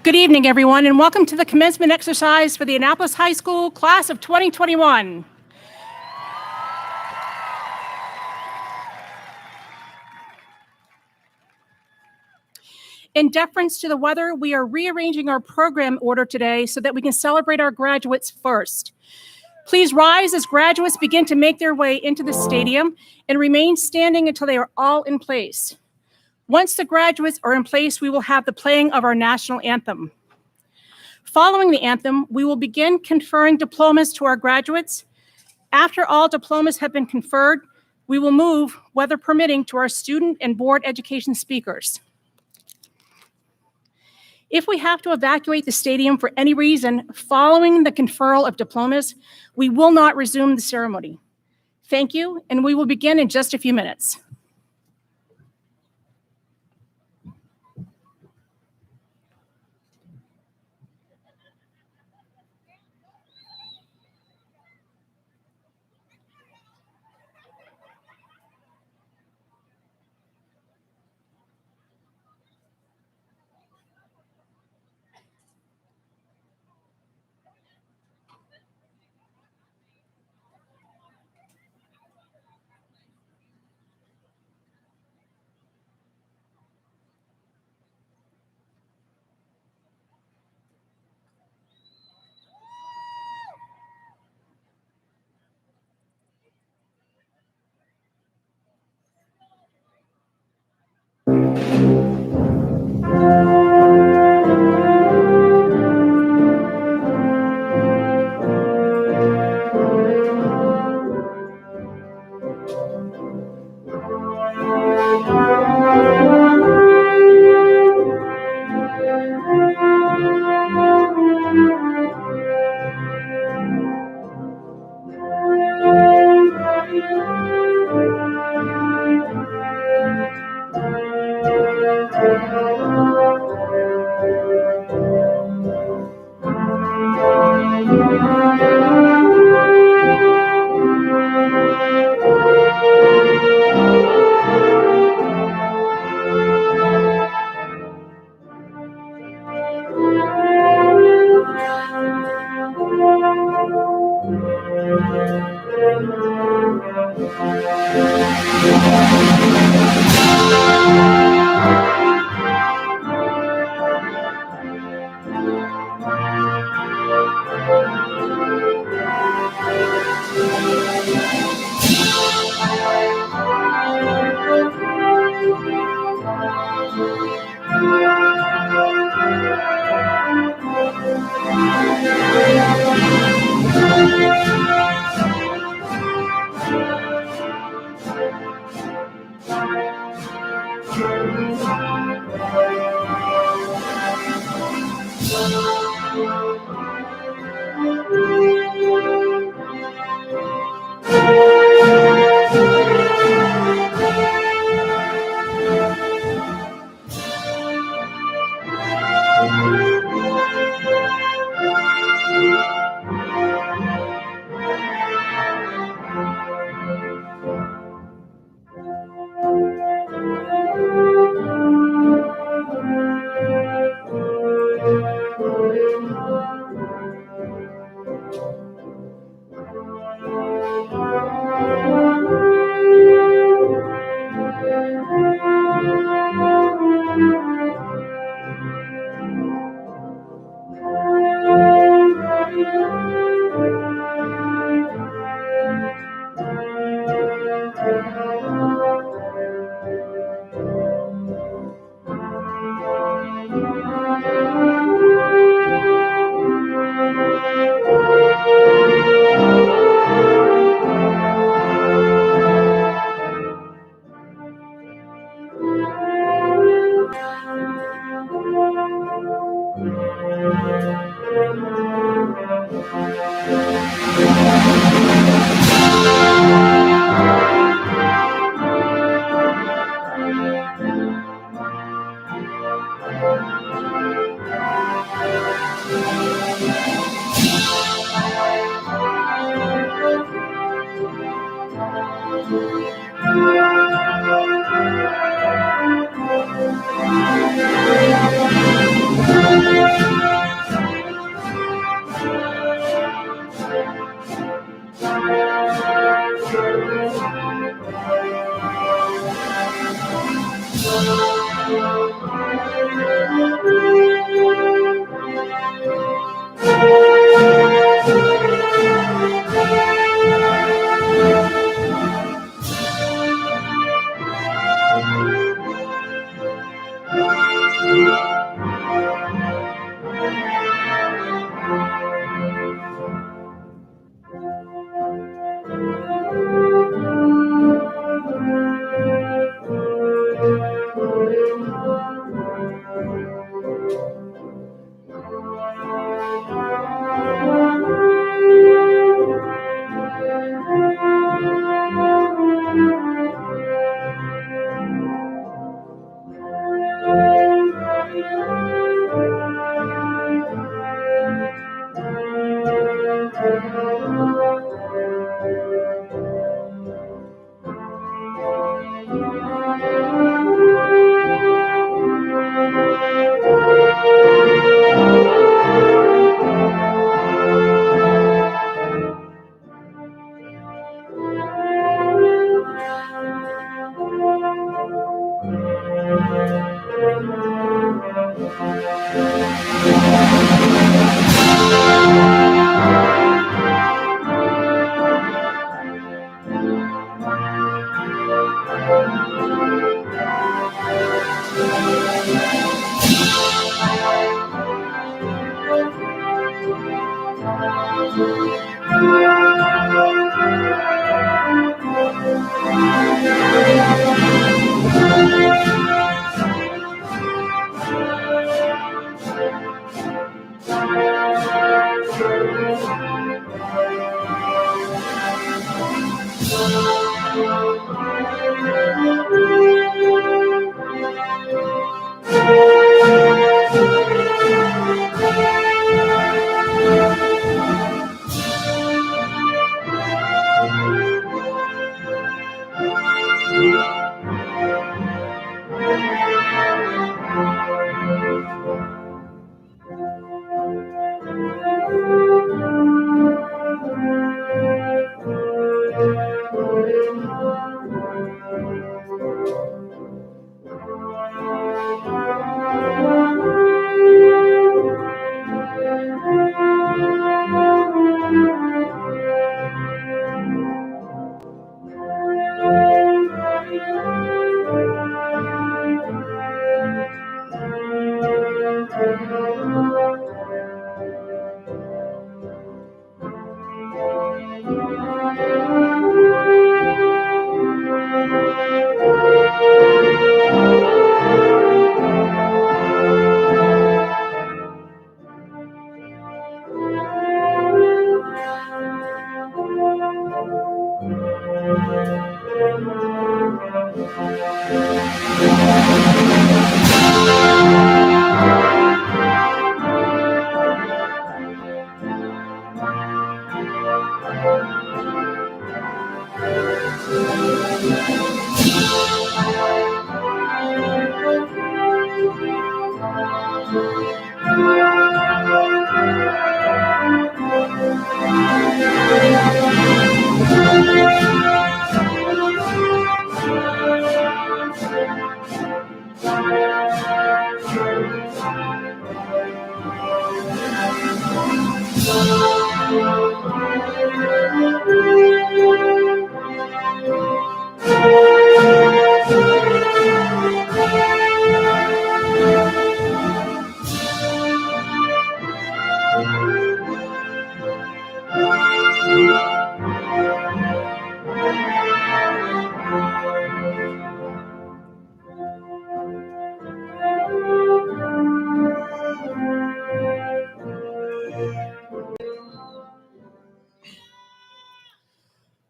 Good evening, everyone, and welcome to the commencement exercise for the Annapolis High School class of 2021. In deference to the weather, we are rearranging our program order today so that we can celebrate our graduates first. Please rise as graduates begin to make their way into the stadium and remain standing until they are all in place. Once the graduates are in place, we will have the playing of our national anthem. Following the anthem, we will begin conferring diplomas to our graduates. After all diplomas have been conferred, we will move, weather permitting, to our student and board education speakers. If we have to evacuate the stadium for any reason following the conferral of diplomas, we will not resume the ceremony. Thank you, and we will begin in just a few minutes.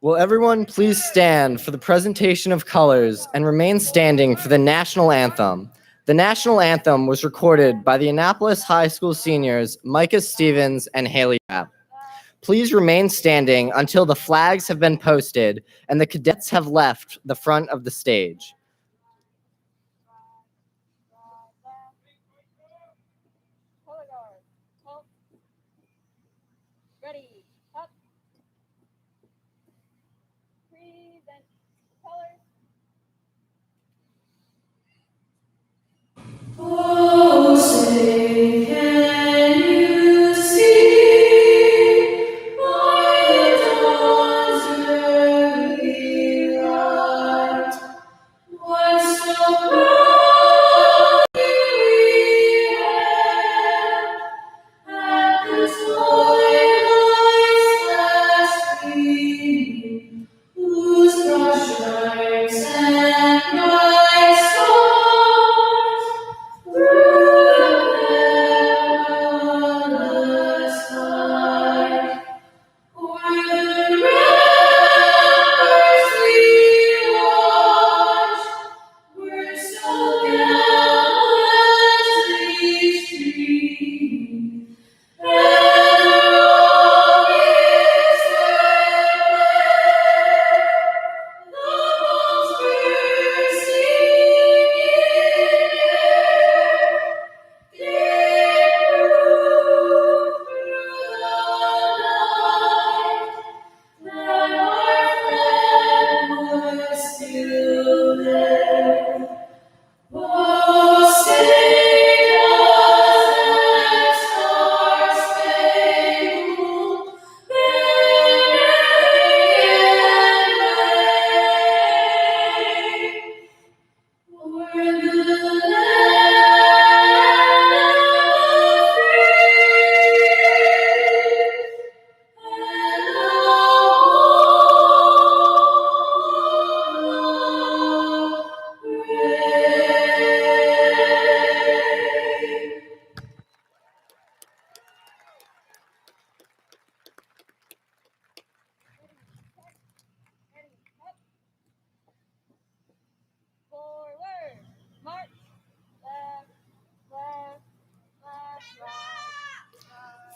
Will everyone please stand for the presentation of colors and remain standing for the national anthem? The national anthem was recorded by the Annapolis High School seniors Micah Stevens and Haley Rapp. Please remain standing until the flags have been posted and the cadets have left the front of the stage. Ready, up.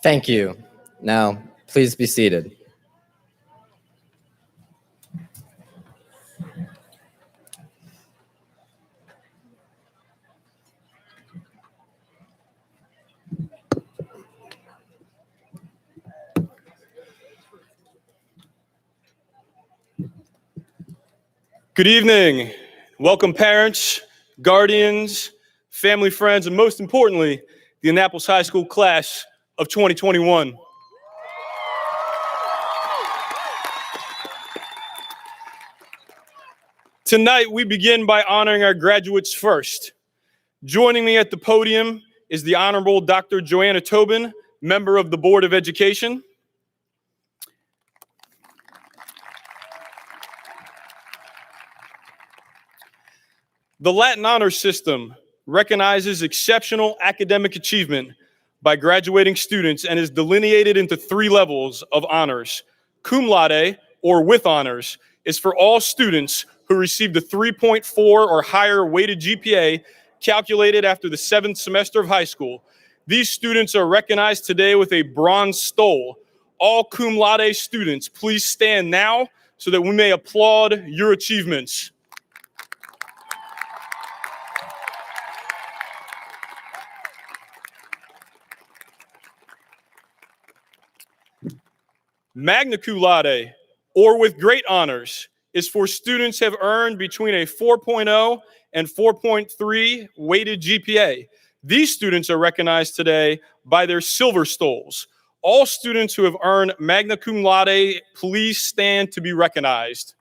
Thank you. Now, please be seated. Good evening. Welcome parents, guardians, family, friends, and most importantly, the Annapolis High School class of 2021. Tonight, we begin by honoring our graduates first. Joining me at the podium is the Honorable Dr. Joanna Tobin, member of the Board of Education. The Latin Honor System recognizes exceptional academic achievement by graduating students and is delineated into 3 levels of honors. Cum laude, or with honors, is for all students who received a 3.4 or higher weighted GPA calculated after the 7th semester of high school. These students are recognized today with a bronze stole. All cum laude students, please stand now so that we may applaud your achievements. Magna cum laude, or with great honors, is for students who have earned between a 4.0 and 4.3 weighted GPA. These students are recognized today by their silver stoles. All students who have earned magna cum laude, please stand to be recognized.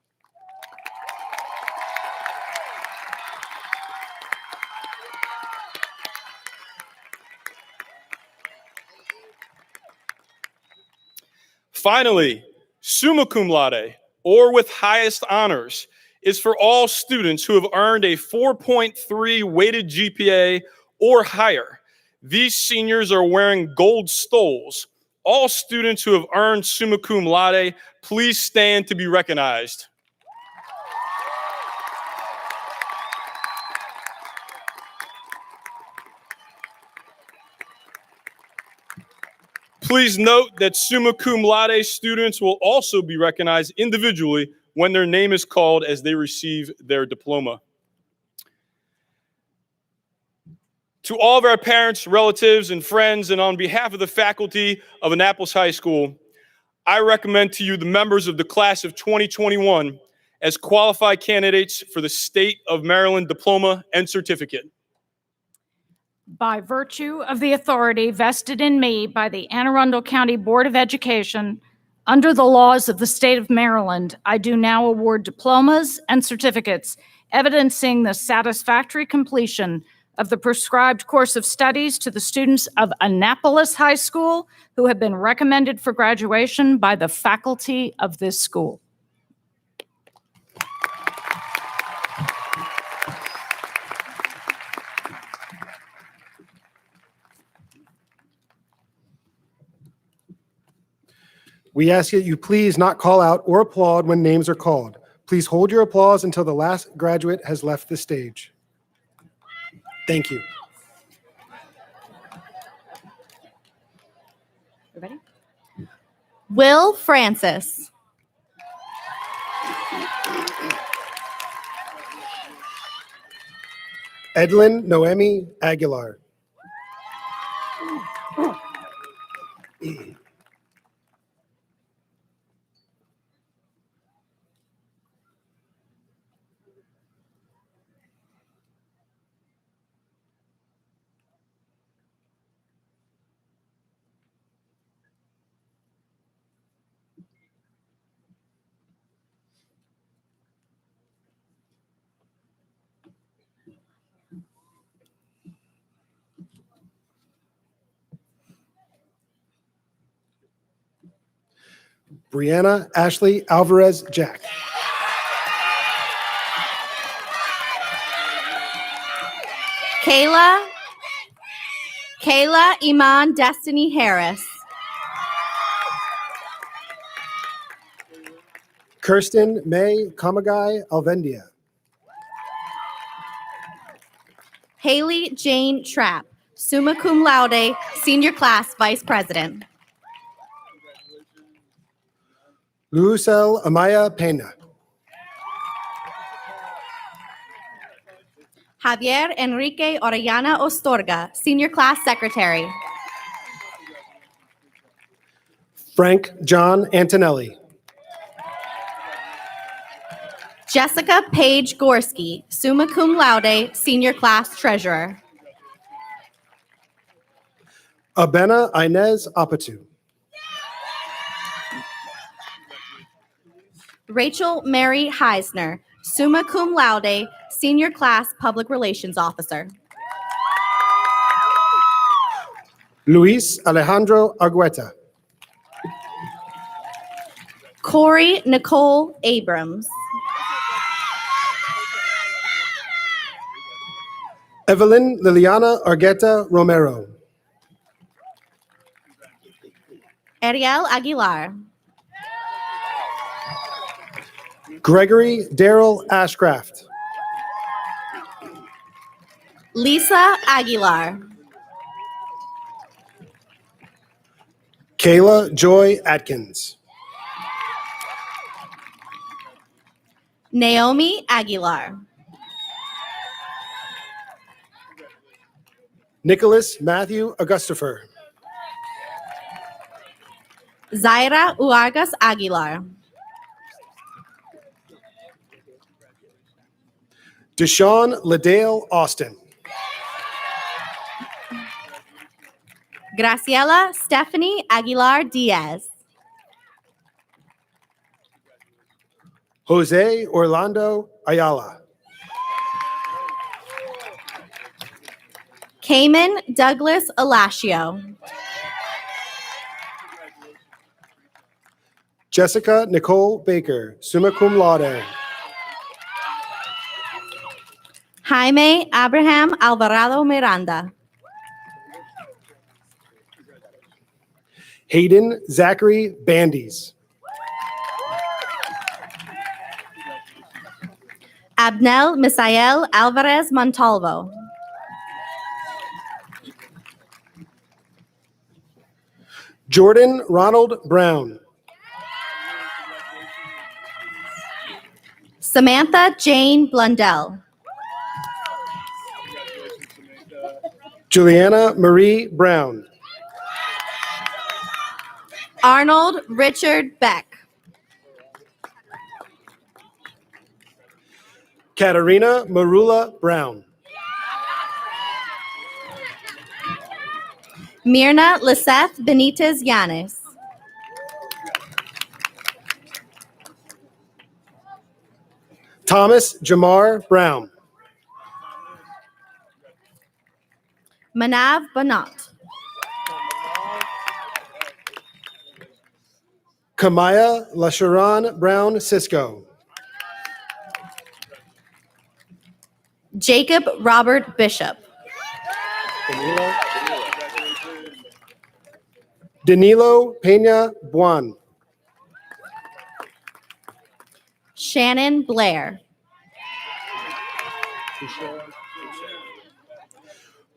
Finally, summa cum laude, or with highest honors, is for all students who have earned a 4.3 weighted GPA or higher. These seniors are wearing gold stoles. All students who have earned summa cum laude, please stand to be recognized. Please note that summa cum laude students will also be recognized individually when their name is called as they receive their diploma. To all of our parents, relatives, and friends, and on behalf of the faculty of Annapolis High School, I recommend to you the members of the class of 2021 as qualified candidates for the State of Maryland Diploma and Certificate. By virtue of the authority vested in me by the Anne Arundel County Board of Education, under the laws of the state of Maryland, I do now award diplomas and certificates evidencing the satisfactory completion of the prescribed course of studies to the students of Annapolis High School who have been recommended for graduation by the faculty of this school. We ask that you please not call out or applaud when names are called. Please hold your applause until the last graduate has left the stage. Thank you. Everybody? Will Francis. Edlin Noemi Aguilar. Brianna Ashley Alvarez Jack. Kayla Iman Destiny Harris. Kirsten May Kamagai Alvendia. Haley Jane Trapp. summa cum laude, senior class vice president. Lucel Amaya Pena. Javier Enrique Orellana Ostorga, senior class secretary. Frank John Antonelli. Jessica Paige Gorski, summa cum laude, senior class treasurer. Abena Inez Apatu. Rachel Mary Heisner, summa cum laude, senior class public relations officer. Luis Alejandro Argueta. Corey Nicole Abrams. Evelyn Liliana Argueta Romero. Ariel Aguilar. Gregory Daryl Ashcraft. Lisa Aguilar. Kayla Joy Atkins. Naomi Aguilar. Nicholas Matthew Augustifer. Zaira Uargas Aguilar. Deshaun Ladale Austin. Graciela Stephanie Aguilar Diaz. Jose Orlando Ayala. Cayman Douglas Alacio. Jessica Nicole Baker, summa cum laude. Jaime Abraham Alvarado Miranda. Hayden Zachary Bandies. Abnel Misael Alvarez Montalvo. Jordan Ronald Brown. Samantha Jane Blundell. Juliana Marie Brown. Arnold Richard Beck. Katarina Marula Brown. Mirna Liseth Benitez Yanis. Thomas Jamar Brown. Manav Banat. Kamaya Lasharon Brown Cisco. Jacob Robert Bishop. Danilo Pena Buan. Shannon Blair.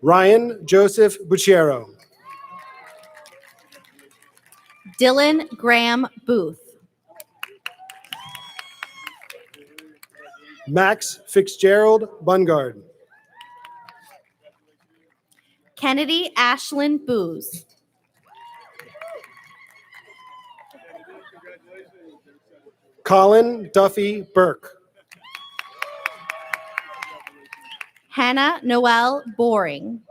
Ryan Joseph Buchero. Dylan Graham Booth. Max Fitzgerald Bungard. Kennedy Ashlyn Booz. Colin Duffy Burke. Hannah Noel Boring.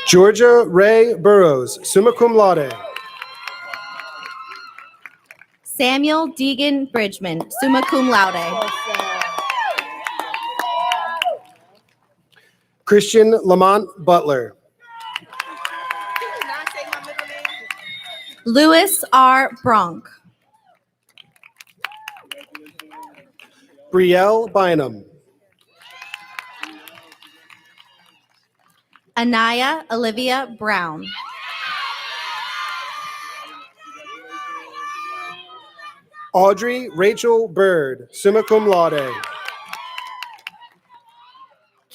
Georgia Ray Burrows, summa cum laude. Samuel Deegan Bridgman, summa cum laude. Christian Lamont Butler. Louis R. Bronk. Brielle Bynum. Anaya Olivia Brown. Audrey Rachel Bird, summa cum laude.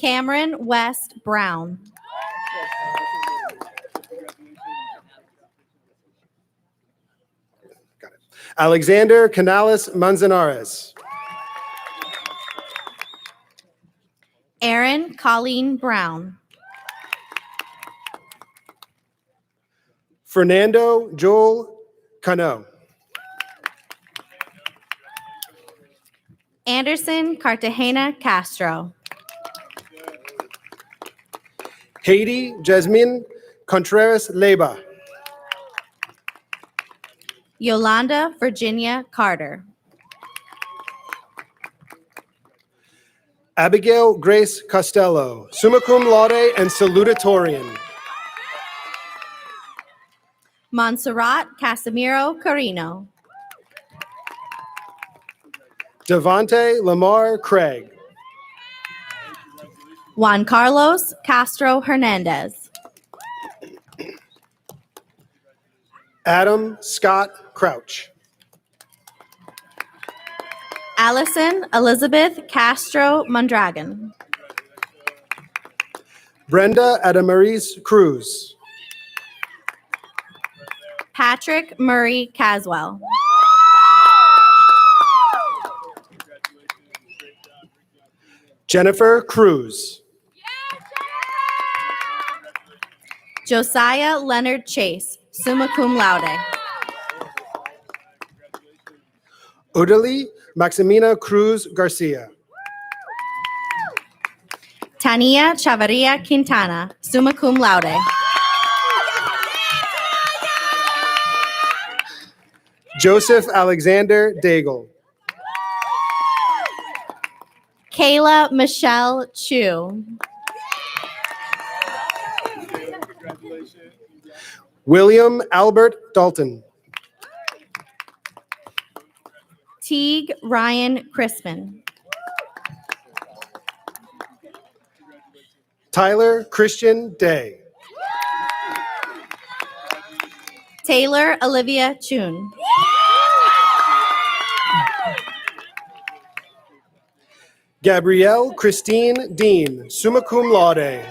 Cameron West Brown. Alexander Canales Manzanares. Aaron Colleen Brown. Fernando Joel Cano. Anderson Cartagena Castro. Haiti Jasmine Contreras Leyba. Yolanda Virginia Carter. Abigail Grace Costello, summa cum laude and salutatorian. Montserrat Casimiro Carino. Devonte Lamar Craig. Juan Carlos Castro Hernandez. Adam Scott Crouch. Allison Elizabeth Castro Mondragon. Brenda Adamaris Cruz. Patrick Murray Caswell. Jennifer Cruz. Josiah Leonard Chase, summa cum laude. Odalie Maximina Cruz Garcia. Tania Chavarria Quintana, summa cum laude. Joseph Alexander Daigle. Kayla Michelle Chu. William Albert Dalton. Teague Ryan Crispin. Tyler Christian Day. Taylor Olivia Chun. Gabrielle Christine Dean, summa cum laude.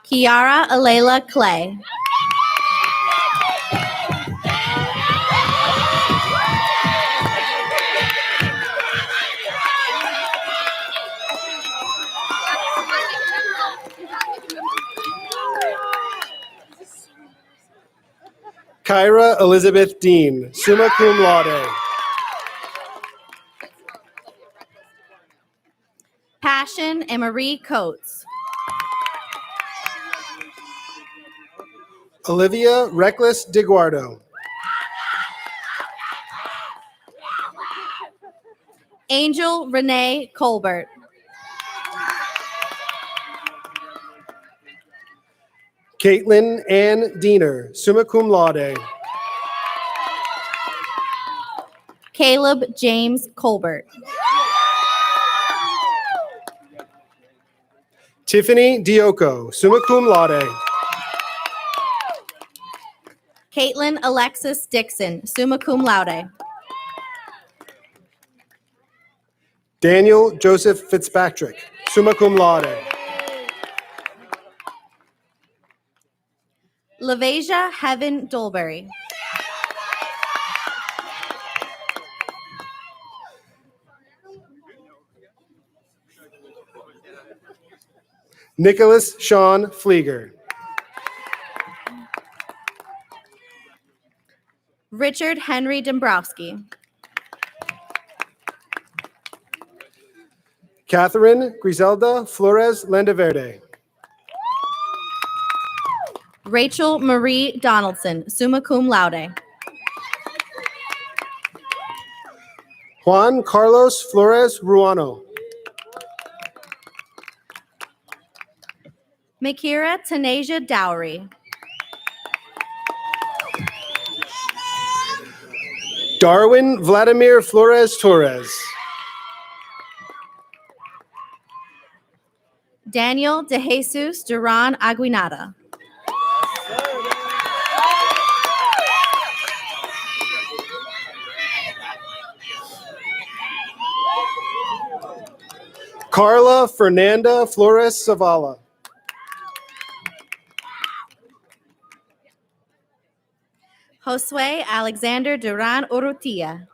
Kiara Alayla Clay. Kyra Elizabeth Dean, summa cum laude. Passion Emery Coates. Olivia Reckless DeGuardo. Angel Renee Colbert. Caitlin Ann Diener, summa cum laude. Caleb James Colbert. Tiffany Dioco, summa cum laude. Caitlin Alexis Dixon, summa cum laude. Daniel Joseph Fitzpatrick, summa cum laude. LaVasia Heaven Dolberry. Nicholas Sean Flieger. Richard Henry Dombrowski. Catherine Griselda Flores Landaverde. Rachel Marie Donaldson, summa cum laude. Juan Carlos Flores Ruano. Makira Tanasia Dowry. Darwin Vladimir Flores Torres. Daniel De Jesus Duran Aguinada. Carla Fernanda Flores Zavala. Josue Alexander Duran Urrutia.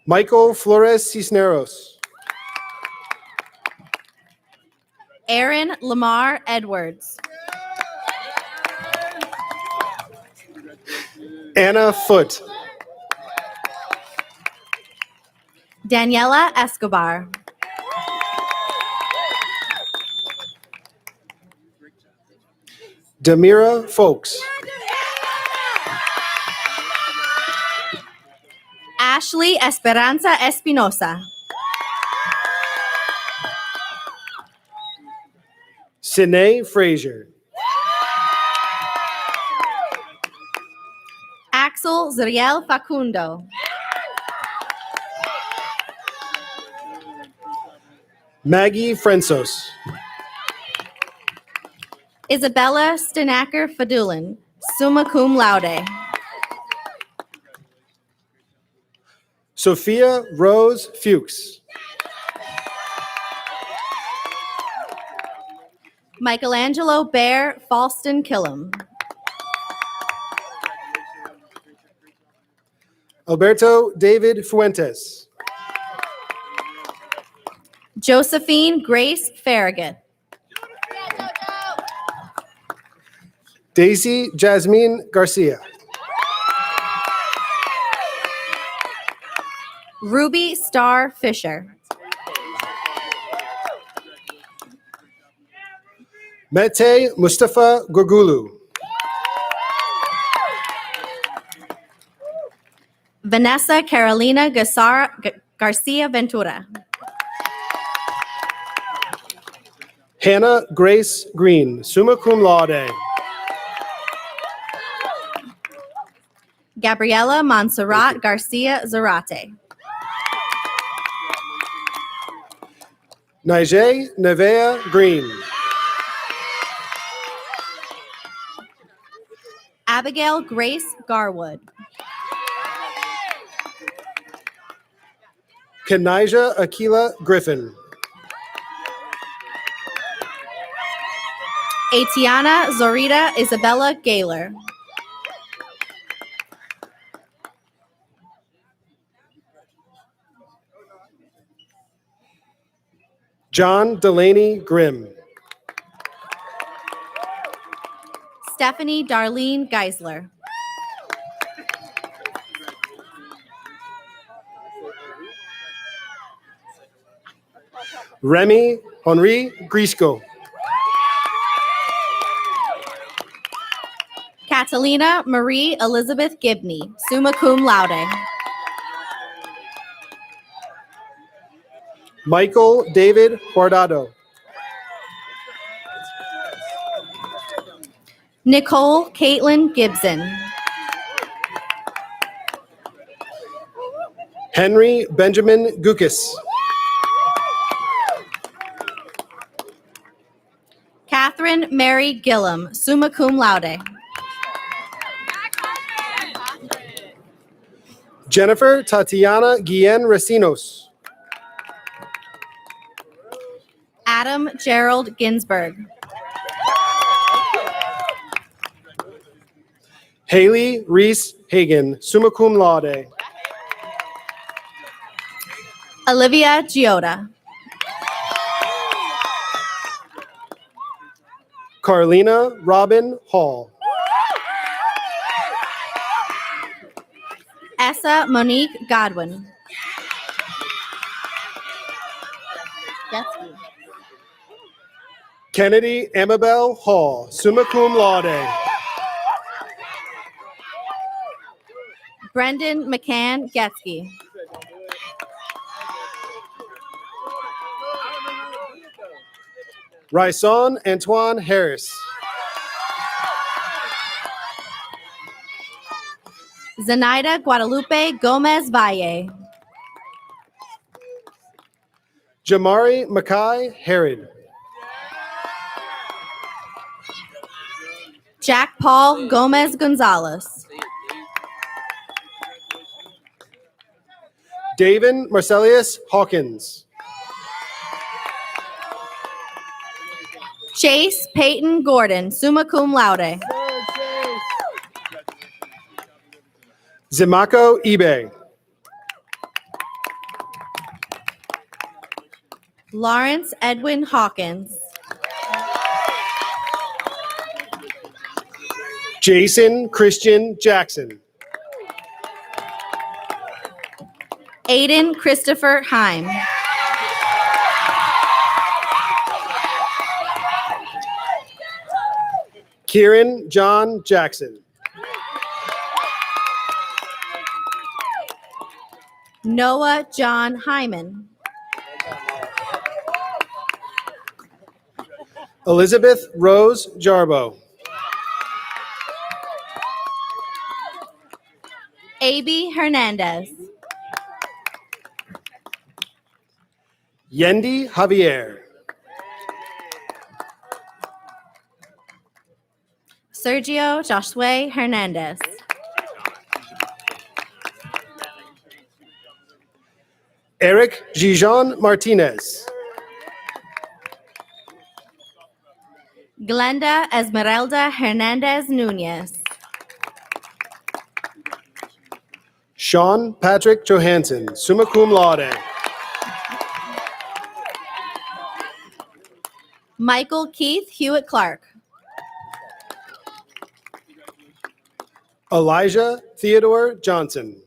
Michael Flores Cisneros. Aaron Lamar Edwards. Anna Foote. Daniela Escobar. Damira Folks. Ashley Esperanza Espinosa. Sine Frazier. Axel Zuriel Facundo. Maggie Frensos. Isabella Stenacker Fadulin, summa cum laude. Sophia Rose Fuchs. Michelangelo Bear Falston Killam. Alberto David Fuentes. Josephine Grace Farragut. Daisy Jasmine Garcia. Ruby Star Fisher. Mete Mustafa Gurgulu. Vanessa Carolina Garcia Ventura. Hannah Grace Green, summa cum laude. Gabriela Montserrat Garcia Zarate. Nige Nevea Green. Abigail Grace Garwood. Kenija Akila Griffin. Atiana Zorita Isabella Gaylor. John Delaney Grimm. Stephanie Darlene Geisler. Remy Henri Grisco. Catalina Marie Elizabeth Gibney, summa cum laude. Michael David Guardado. Nicole Caitlin Gibson. Henry Benjamin Gukas. Catherine Mary Gillum, summa cum laude. Jennifer Tatiana Guillen Recinos. Adam Gerald Ginsburg. Haley Reese Hagan, summa cum laude. Olivia Giota. Carlina Robin Hall. Essa Monique Godwin. Kennedy Amabel Hall, summa cum laude. Brendan McCann Getsky. Ryson Antoine Harris. Zenaida Guadalupe Gomez Valle. Jamari Mackay Herod. Jack Paul Gomez Gonzalez. Davin Marcelius Hawkins. Chase Peyton Gordon, summa cum laude. Zimako Ibe. Lawrence Edwin Hawkins. Jason Christian Jackson. Aiden Christopher Heim. Kieran John Jackson. Noah John Hyman. Elizabeth Rose Jarbo. A.B. Hernandez. Yendi Javier. Sergio Josué Hernandez. Eric Gijon Martinez. Glenda Esmeralda Hernandez Nunez. Sean Patrick Johansson, summa cum laude. Michael Keith Hewitt Clark. Elijah Theodore Johnson.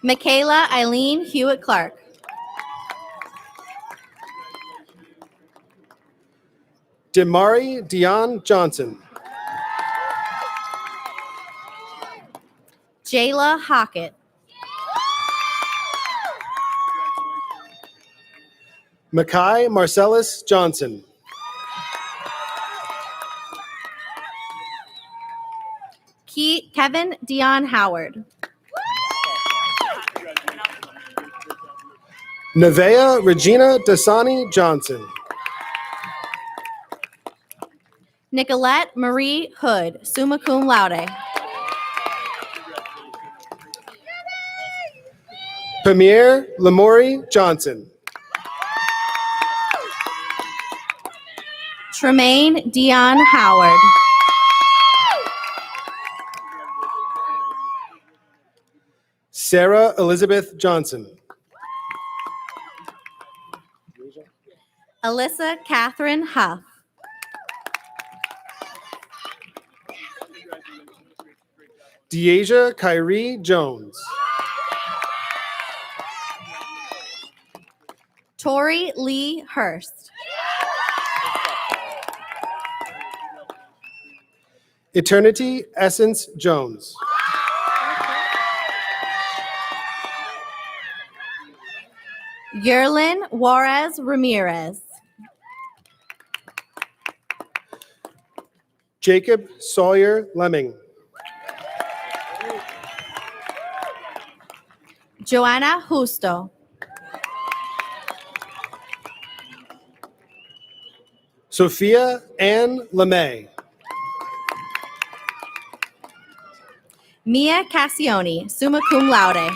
Michaela Eileen Hewitt Clark. Demari Dion Johnson. Jayla Hockett. Makai Marcellus Johnson. Kevin Dion Howard. Nevea Regina Dasani Johnson. Nicolette Marie Hood, summa cum laude. Pamir Lamori Johnson. Tremaine Dion Howard. Sarah Elizabeth Johnson. Alyssa Catherine Huff. Deasia Kyrie Jones. Tori Lee Hurst. Eternity Essence Jones. Yerlin Juarez Ramirez. Jacob Sawyer Lemming. Joanna Justo. Sophia Ann LeMay. Mia Cassioni, summa cum laude.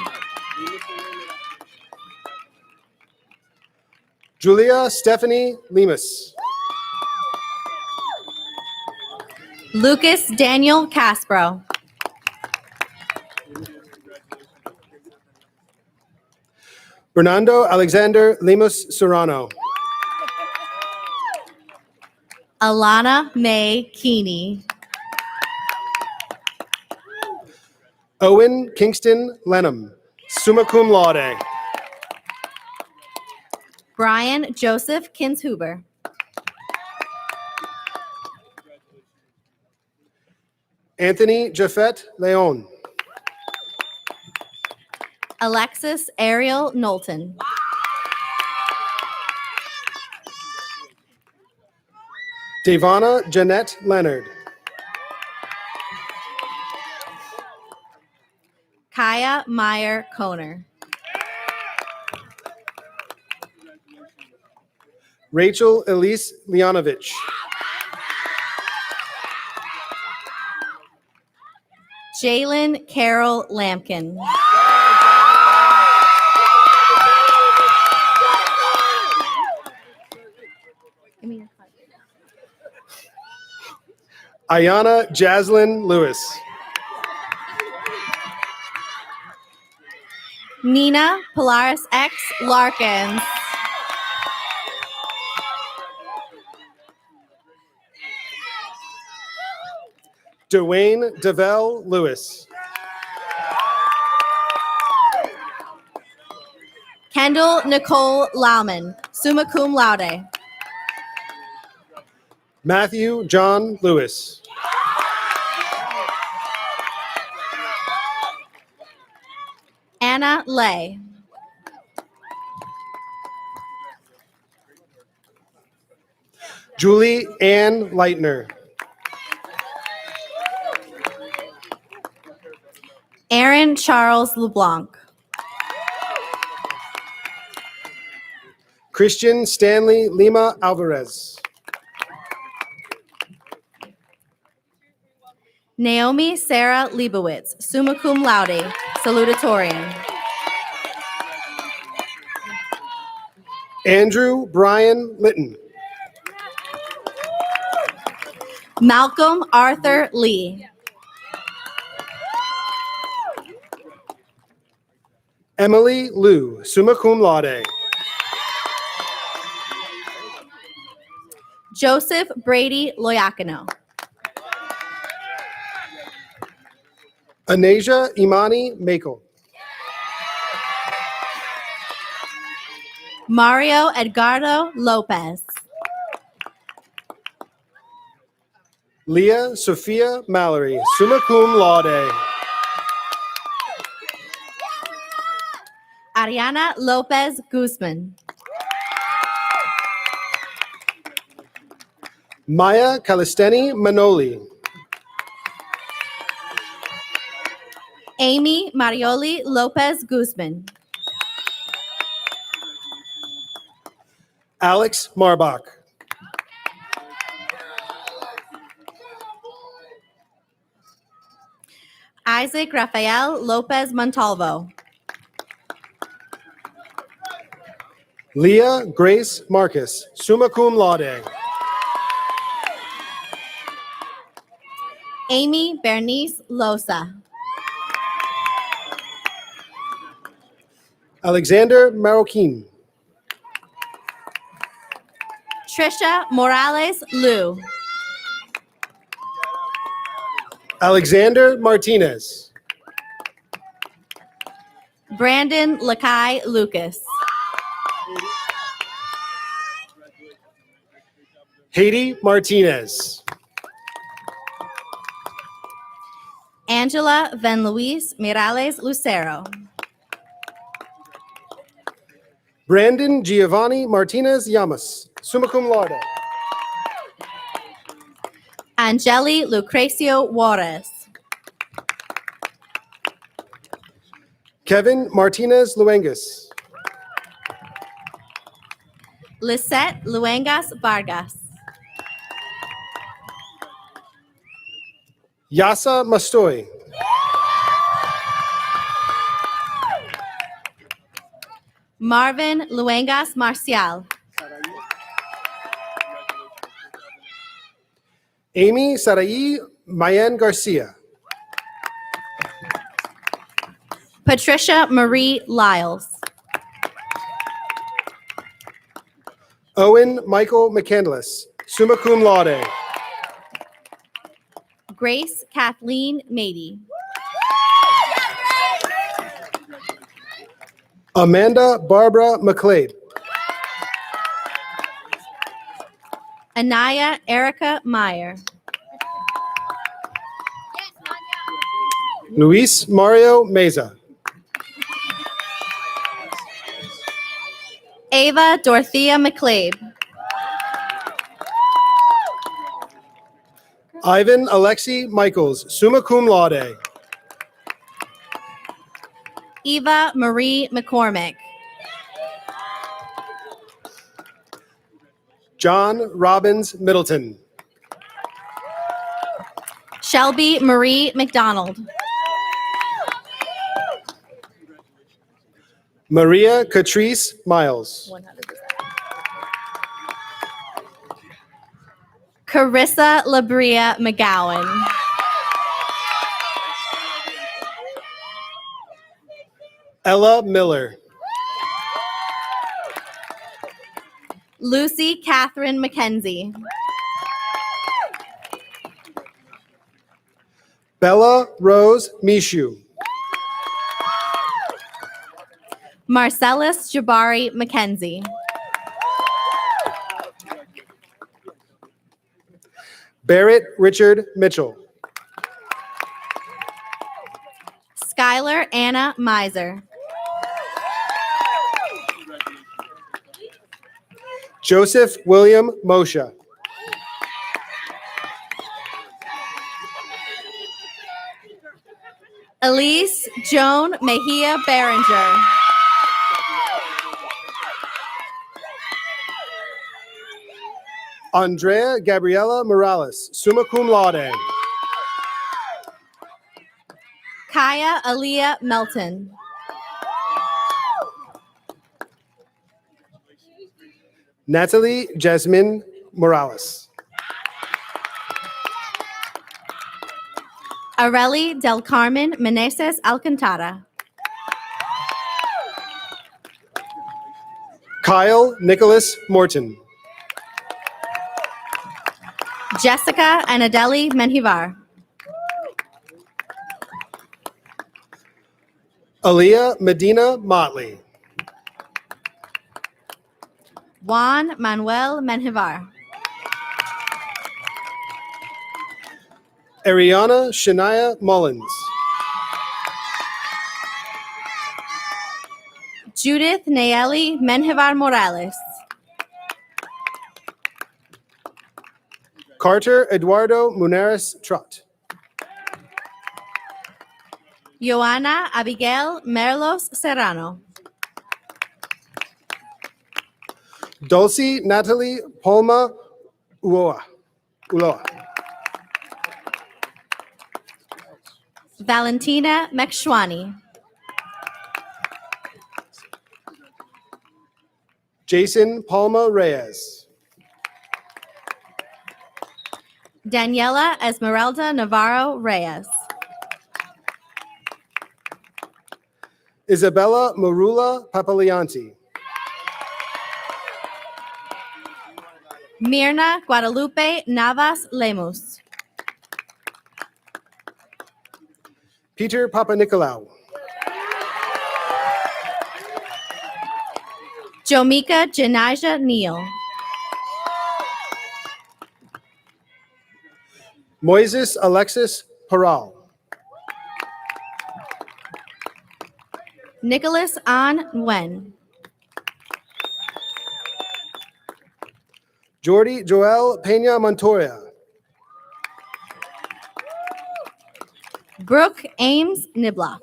Julia Stephanie Lemus. Lucas Daniel Caspro. Bernardo Alexander Lemus Serrano. Alana May Keeney. Owen Kingston Lenham, summa cum laude. Brian Joseph Kinshuber. Anthony Jaffet Leon. Alexis Ariel Knowlton. Devonna Jeanette Leonard. Kaya Meyer Koner. Rachel Elise Leonovich. Jalen Carol Lampkin. Ayana Jaslyn Lewis. Nina Polaris X Larkins. Dwayne Devell Lewis. Kendall Nicole Lauman, summa cum laude. Matthew John Lewis. Anna Lay. Julie Ann Leitner. Aaron Charles LeBlanc. Christian Stanley Lima Alvarez. Naomi Sarah Leibowitz, summa cum laude, salutatorian. Andrew Brian Litton. Malcolm Arthur Lee. Emily Liu, summa cum laude. Joseph Brady Loyacino. Anasia Imani Makel. Mario Edgardo Lopez. Leah Sophia Mallory, summa cum laude. Ariana Lopez Guzman. Maya Calisteni Manoli. Amy Marioli Lopez Guzman. Alex Marbach. Isaac Rafael Lopez Montalvo. Leah Grace Marcus, summa cum laude. Amy Bernice Losa. Alexander Marroquin. Trisha Morales Liu. Alexander Martinez. Brandon Lakai Lucas. Haiti Martinez. Angela Van Luis Mirales Lucero. Brandon Giovanni Martinez Llamas, summa cum laude. Angeli Lucrecio Juarez. Kevin Martinez Luengas. Lisette Luengas Vargas. Yasa Mastoy. Marvin Luengas Marcial. Amy Sarai Mayen Garcia. Patricia Marie Lyles. Owen Michael McCandless, summa cum laude. Grace Kathleen Mady. Amanda Barbara McClade. Anaya Erica Meyer. Luis Mario Meza. Ava Dorothea McClade. Ivan Alexi Michaels, summa cum laude. Eva Marie McCormick. John Robbins Middleton. Shelby Marie McDonald. Maria Catrice Miles. 100%. Carissa Labria McGowan. Ella Miller. Lucy Catherine McKenzie. Bella Rose Mishu. Marcellus Jabari McKenzie. Barrett Richard Mitchell. Skylar Anna Miser. Joseph William Moshe. Elise Joan Mejia Berenger. Andrea Gabriela Morales, summa cum laude. Kaya Aaliyah Melton. Natalie Jasmine Morales. Areli Del Carmen Meneses Alcantara. Kyle Nicholas Morton. Jessica Anadeli Menjivar. Aaliyah Medina Motley. Juan Manuel Menjivar. Ariana Shania Mullins. Judith Nayeli Menjivar Morales. Carter Eduardo Muneris Trot. Joana Abigail Merlos Serrano. Dulcie Natalie Palma Uloa. Valentina Mekshwani. Jason Palma Reyes. Daniela Esmeralda Navarro Reyes. Isabella Marula Papalianti. Mirna Guadalupe Navas Lemus. Peter Papanikolaou. Jomika Janijah Neal. Moises Alexis Paral. Nicholas An Nguyen. Jordi Joel Peña Montoya. Brooke Ames Niblock.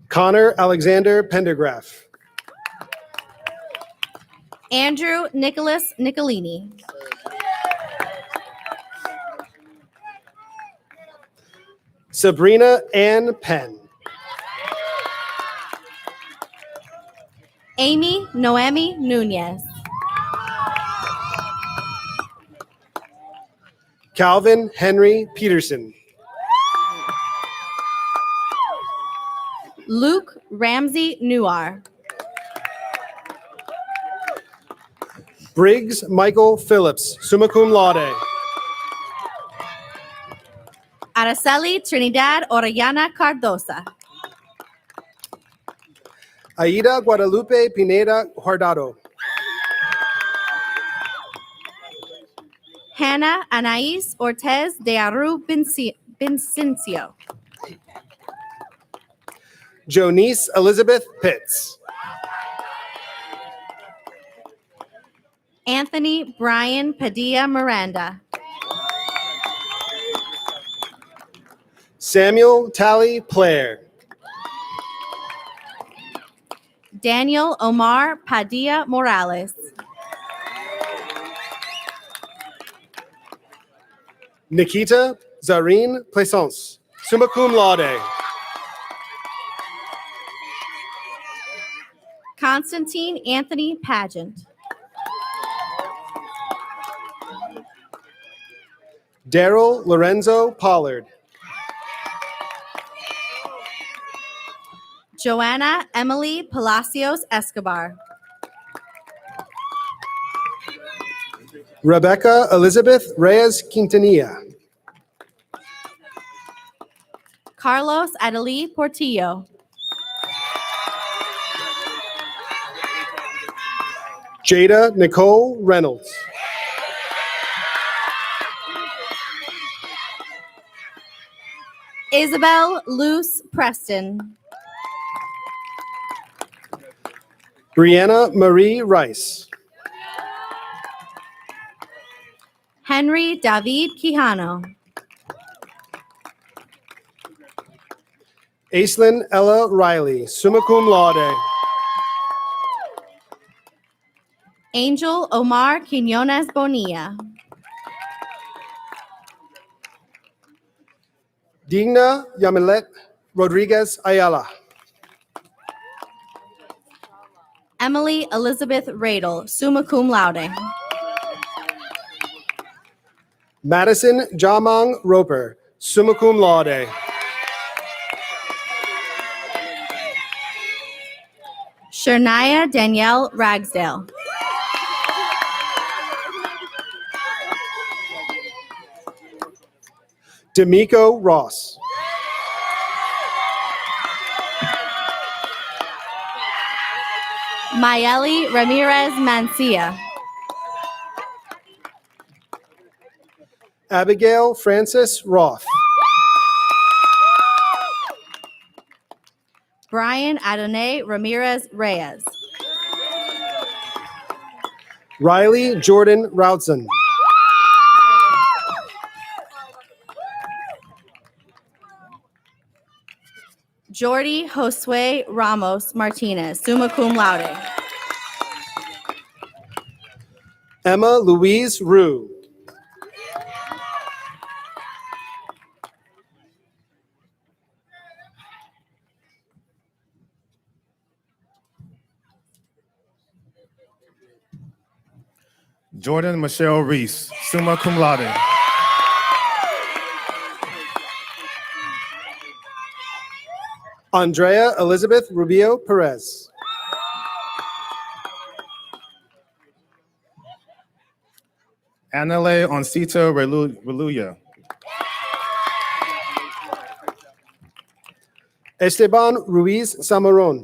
Connor Alexander Pendergraph. Andrew Nicholas Nicolini. Sabrina Ann Penn. Amy Noemi Nunez. Calvin Henry Peterson. Luke Ramsey Newar. Briggs Michael Phillips, summa cum laude. Araceli Trinidad Orellana Cardosa. Aida Guadalupe Pineda Guardado. Hannah Anais Ortez de Aru Vincencio. Jonice Elizabeth Pitts. Anthony Brian Padilla Miranda. Samuel Tally Player. Daniel Omar Padilla Morales. Nikita Zareen Plaisance. Summa cum laude. Constantine Anthony Pageant. Daryl Lorenzo Pollard. Joanna Emily Palacios Escobar. Rebecca Elizabeth Reyes Quintanilla. Carlos Adeli Portillo. Jada Nicole Reynolds. Isabel Luce Preston. Brianna Marie Rice. Henry David Quijano. Aislinn Ella Riley, summa cum laude. Angel Omar Quinones Bonilla. Digna Yamilet Rodriguez Ayala. Emily Elizabeth Radel, summa cum laude. Madison Jamang Roper, summa cum laude. Shernaya Danielle Ragsdale. D'Amico Ross. Mayeli Ramirez Mancia. Abigail Francis Roth. Brian Adonai Ramirez Reyes. Riley Jordan Routson. Jordi Josue Ramos Martinez, summa cum laude. Emma Louise Rue. Jordan Michelle Reese, summa cum laude. Andrea Elizabeth Rubio Perez. Anale Oncita Reluya. Esteban Ruiz Samaron.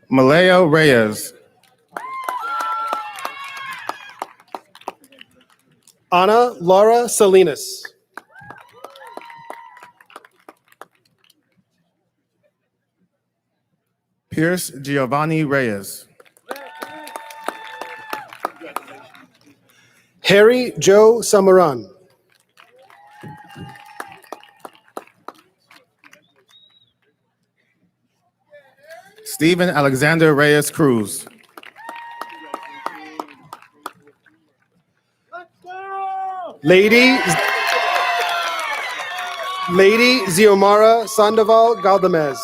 Malaya Reyes. Ana Laura Salinas. Pierce Giovanni Reyes. Harry Joe Samaran. Stephen Alexander Reyes Cruz. Lady Xiomara Sandoval Galdamez.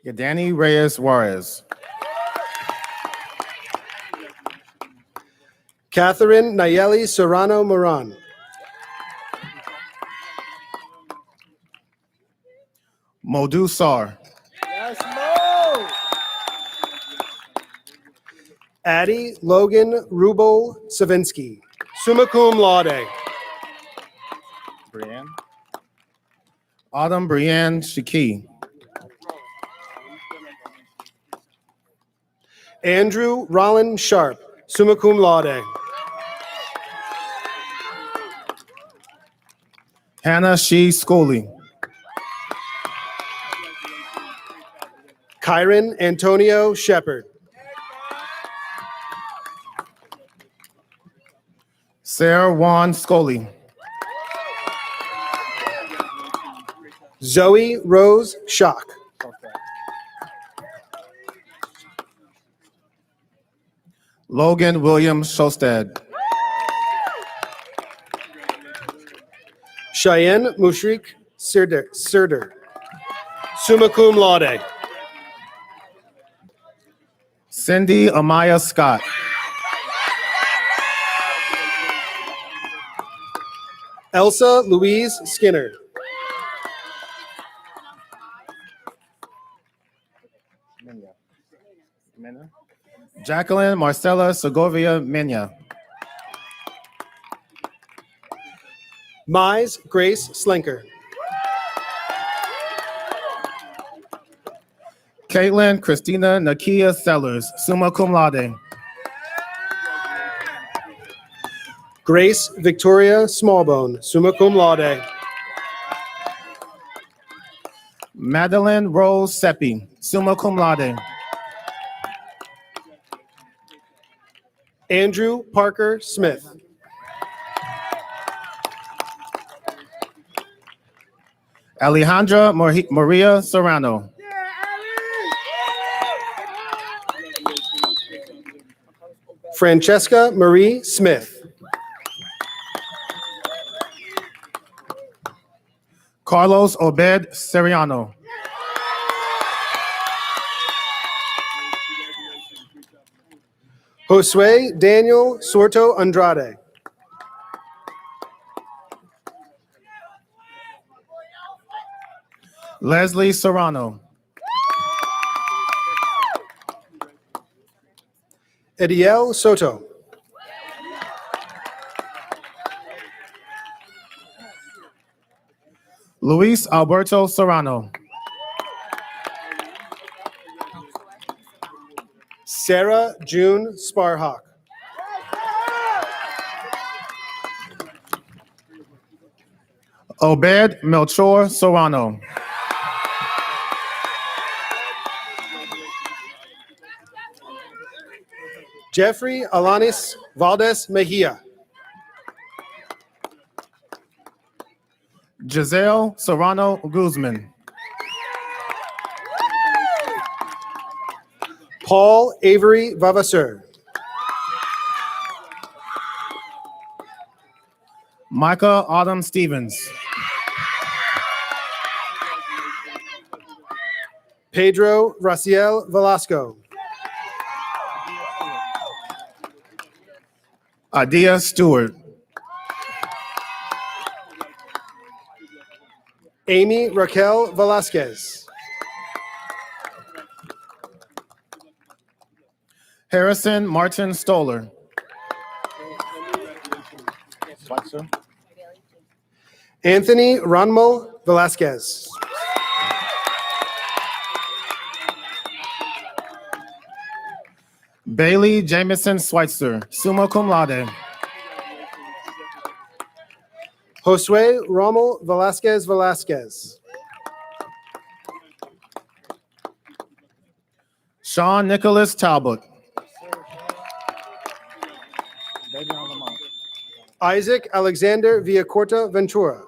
Yadani Reyes Juarez. Catherine Nayeli Serrano Moran. Modu Sar. Addie Logan Rubel Savinsky, summa cum laude. Brienne. Autumn Brienne Shiki. Andrew Rollin Sharp, summa cum laude. Hannah Shee Scully. Kyron Antonio Shepard. Sarah Juan Scully. Zoe Rose Schock. Logan William Shostad. Cheyenne Mushrik Surder, summa cum laude. Cindy Amaya Scott. Elsa Louise Skinner. Jacqueline Marcella Segovia Mena. Mize Grace Slinker. Caitlin Christina Nakia Sellers, summa cum laude. Grace Victoria Smallbone, summa cum laude. Madeline Rose Seppi, summa cum laude. Andrew Parker Smith. Alejandra Maria Serrano. Francesca Marie Smith. Carlos Obed Seriano. Josue Daniel Sorto Andrade. Leslie Serrano. Ediel Soto. Luis Alberto Serrano. Sarah June Sparhawk. Obed Melchor Serrano. Jeffrey Alanis Valdez Mejia. Giselle Serrano Guzman. Paul Avery Vavasseur. Micah Autumn Stevens. Pedro Raciel Velasco. Adia Stewart. Amy Raquel Velasquez. Harrison Martin Stoller. Anthony Ranmo Velasquez. Bailey Jamison Schweitzer, summa cum laude. Josue Rommel Velasquez Velasquez. Sean Nicholas Talbot. Isaac Alexander Villacorta Ventura.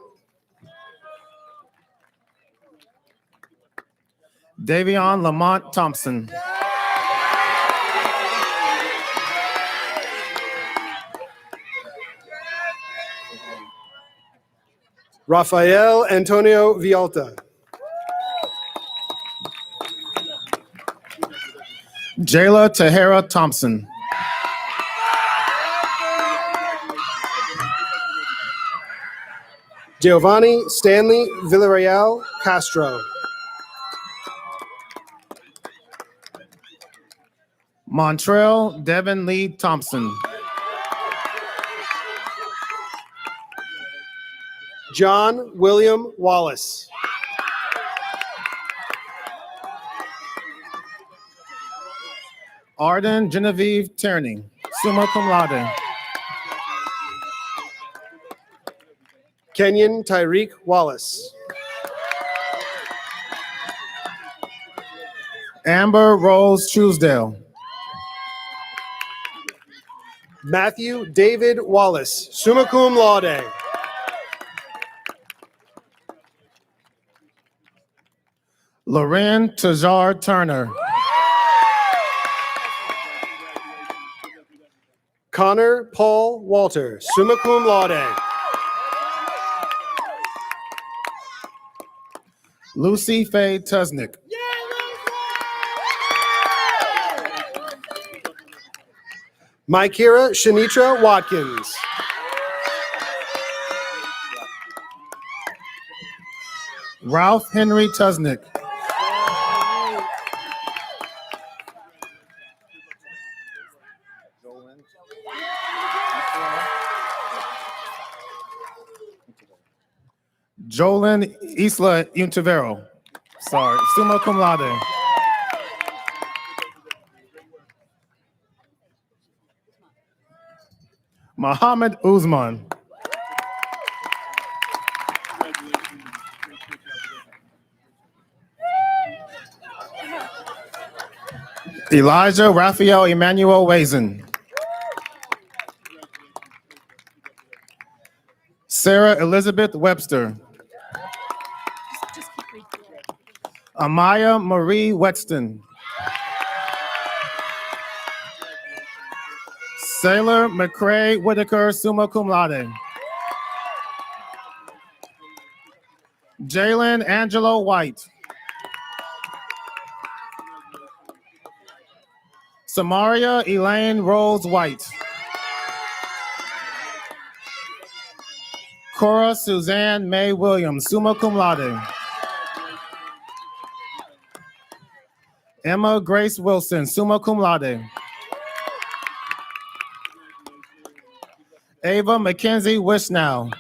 Davion Lamont Thompson. Rafael Antonio Vialta. Jayla Tahara Thompson. Giovanni Stanley Villarreal Castro. Montrell Devin Lee Thompson. John William Wallace. Arden Genevieve Tierney, summa cum laude. Kenyon Tyreek Wallace. Amber Rose Truesdale. Matthew David Wallace, summa cum laude. Loren Tajar Turner. Connor Paul Walter, summa cum laude. Lucy Faye Tusnick. Mykira Shanitra Watkins. Ralph Henry Tusnick. Jolyn Isla Untevero. Sorry, summa cum laude. Muhammad Uzman. Elijah Raphael Emmanuel Wazen. Sarah Elizabeth Webster. Amaya Marie Wetston. Sailor McCrae Whitaker, summa cum laude. Jalen Angelo White. Samaria Elaine Rose White. Cora Suzanne May Williams, summa cum laude. Emma Grace Wilson, summa cum laude. Ava Mackenzie Wishnow.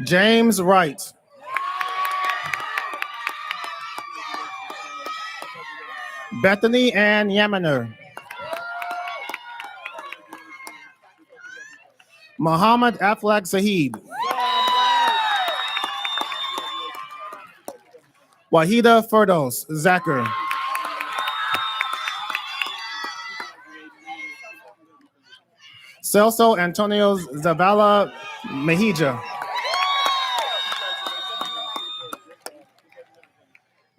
James Wright. Bethany Ann Yaminer. Muhammad Aflaq Zahid. Wahida Ferdos Zachar. Celso Antonio Zavala Mejija.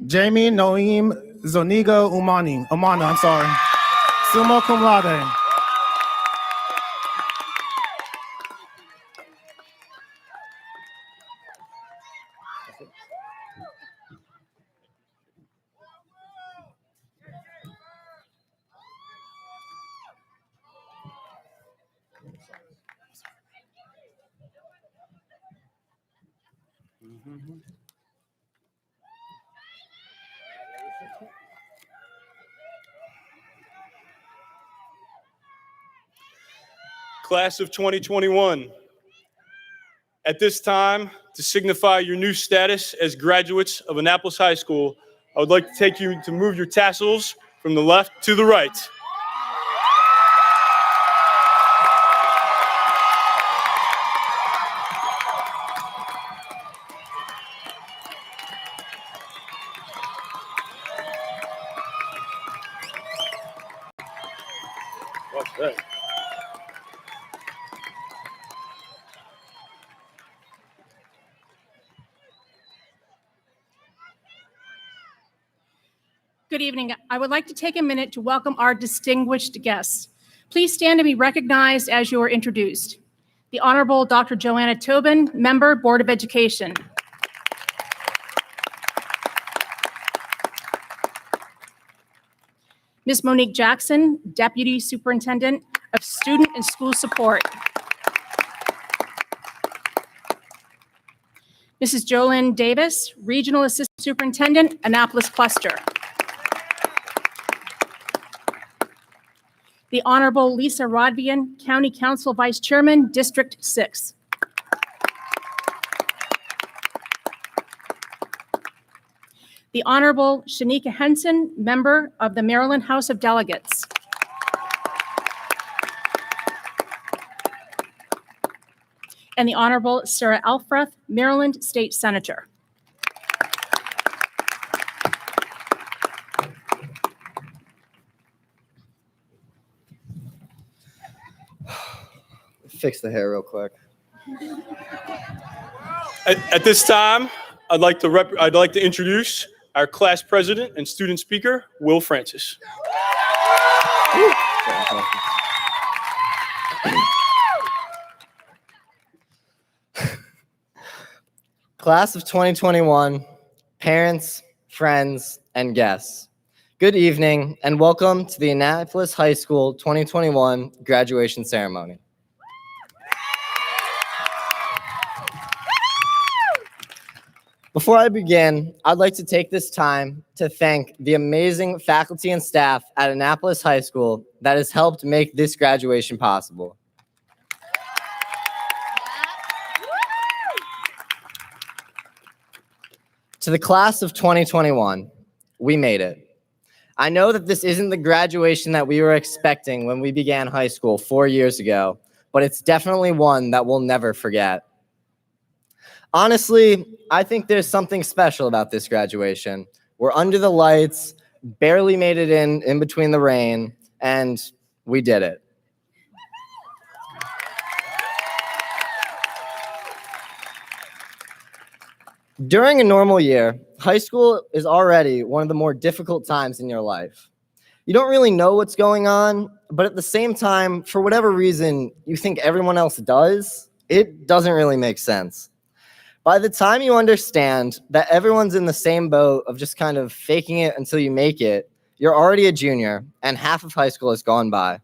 Jamie Noeem Zoniga Umana, I'm sorry. Summa cum laude. Class of 2021. At this time, to signify your new status as graduates of Annapolis High School, I would like to take you to move your tassels from the left to the right. What's that? Good evening. I would like to take a minute to welcome our distinguished guests. Please stand to be recognized as you are introduced. The Honorable Dr. Joanna Tobin, Member, Board of Education. Ms. Monique Jackson, Deputy Superintendent of Student and School Support. Mrs. Jolynn Davis, Regional Assistant Superintendent, Annapolis Cluster. The Honorable Lisa Rodvian, County Council Vice Chairman, District 6. The Honorable Shanika Henson, Member of the Maryland House of Delegates. And the Honorable Sarah Elfreth, Maryland State Senator. Fix the hair real quick. At this time, I'd like to introduce our class president and student speaker, Will Francis. Class of 2021, parents, friends, and guests, good evening and welcome to the Annapolis High School 2021 graduation ceremony. Before I begin, I'd like to take this time to thank the amazing faculty and staff at Annapolis High School that has helped make this graduation possible. To the class of 2021, we made it. I know that this isn't the graduation that we were expecting when we began high school 4 years ago, but it's definitely one that we'll never forget. Honestly, I think there's something special about this graduation. We're under the lights, barely made it in between the rain, and we did it. During a normal year, high school is already one of the more difficult times in your life. You don't really know what's going on, but at the same time, for whatever reason, you think everyone else does. It doesn't really make sense. By the time you understand that everyone's in the same boat of just kind of faking it until you make it, you're already a junior, and half of high school has gone by.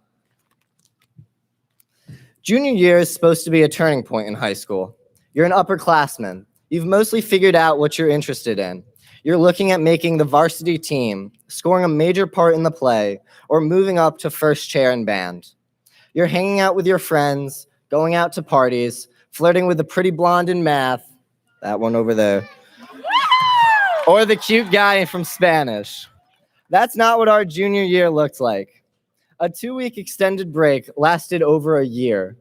Junior year is supposed to be a turning point in high school. You're an upperclassman. You've mostly figured out what you're interested in. You're looking at making the varsity team, scoring a major part in the play, or moving up to first chair in band. You're hanging out with your friends, going out to parties, flirting with the pretty blonde in math, that one over there, or the cute guy from Spanish. That's not what our junior year looked like. A 2-week extended break lasted over a year.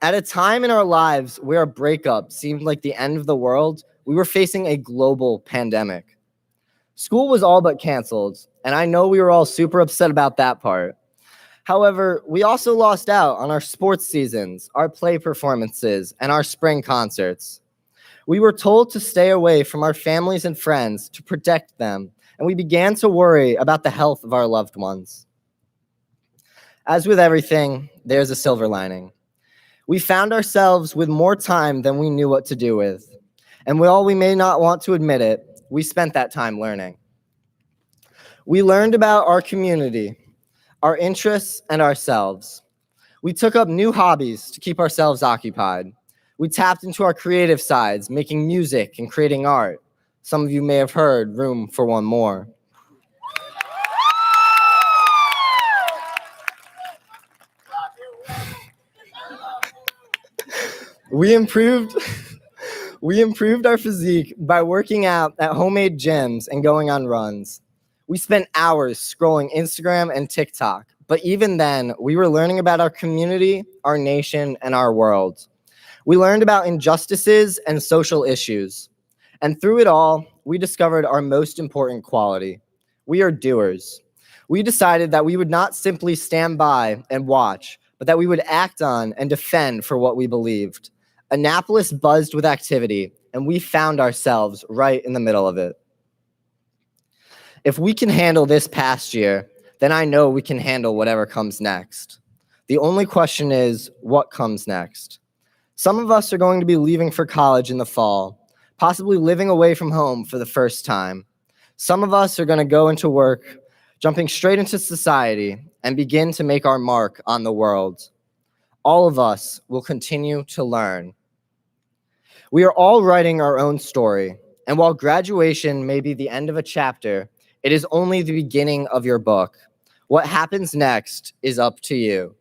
At a time in our lives where a breakup seemed like the end of the world, we were facing a global pandemic. School was all but canceled, and I know we were all super upset about that part. However, we also lost out on our sports seasons, our play performances, and our spring concerts. We were told to stay away from our families and friends to protect them, and we began to worry about the health of our loved ones. As with everything, there's a silver lining. We found ourselves with more time than we knew what to do with. And while we may not want to admit it, we spent that time learning. We learned about our community, our interests, and ourselves. We took up new hobbies to keep ourselves occupied. We tapped into our creative sides, making music and creating art. Some of you may have heard Room for One More. We improved our physique by working out at homemade gyms and going on runs. We spent hours scrolling Instagram and TikTok, but even then, we were learning about our community, our nation, and our world. We learned about injustices and social issues. And through it all, we discovered our most important quality. We are doers. We decided that we would not simply stand by and watch, but that we would act on and defend for what we believed. Annapolis buzzed with activity, and we found ourselves right in the middle of it. If we can handle this past year, then I know we can handle whatever comes next. The only question is, what comes next? Some of us are going to be leaving for college in the fall, possibly living away from home for the first time. Some of us are going to go into work, jumping straight into society, and begin to make our mark on the world. All of us will continue to learn. We are all writing our own story, and while graduation may be the end of a chapter, it is only the beginning of your book. What happens next is up to you.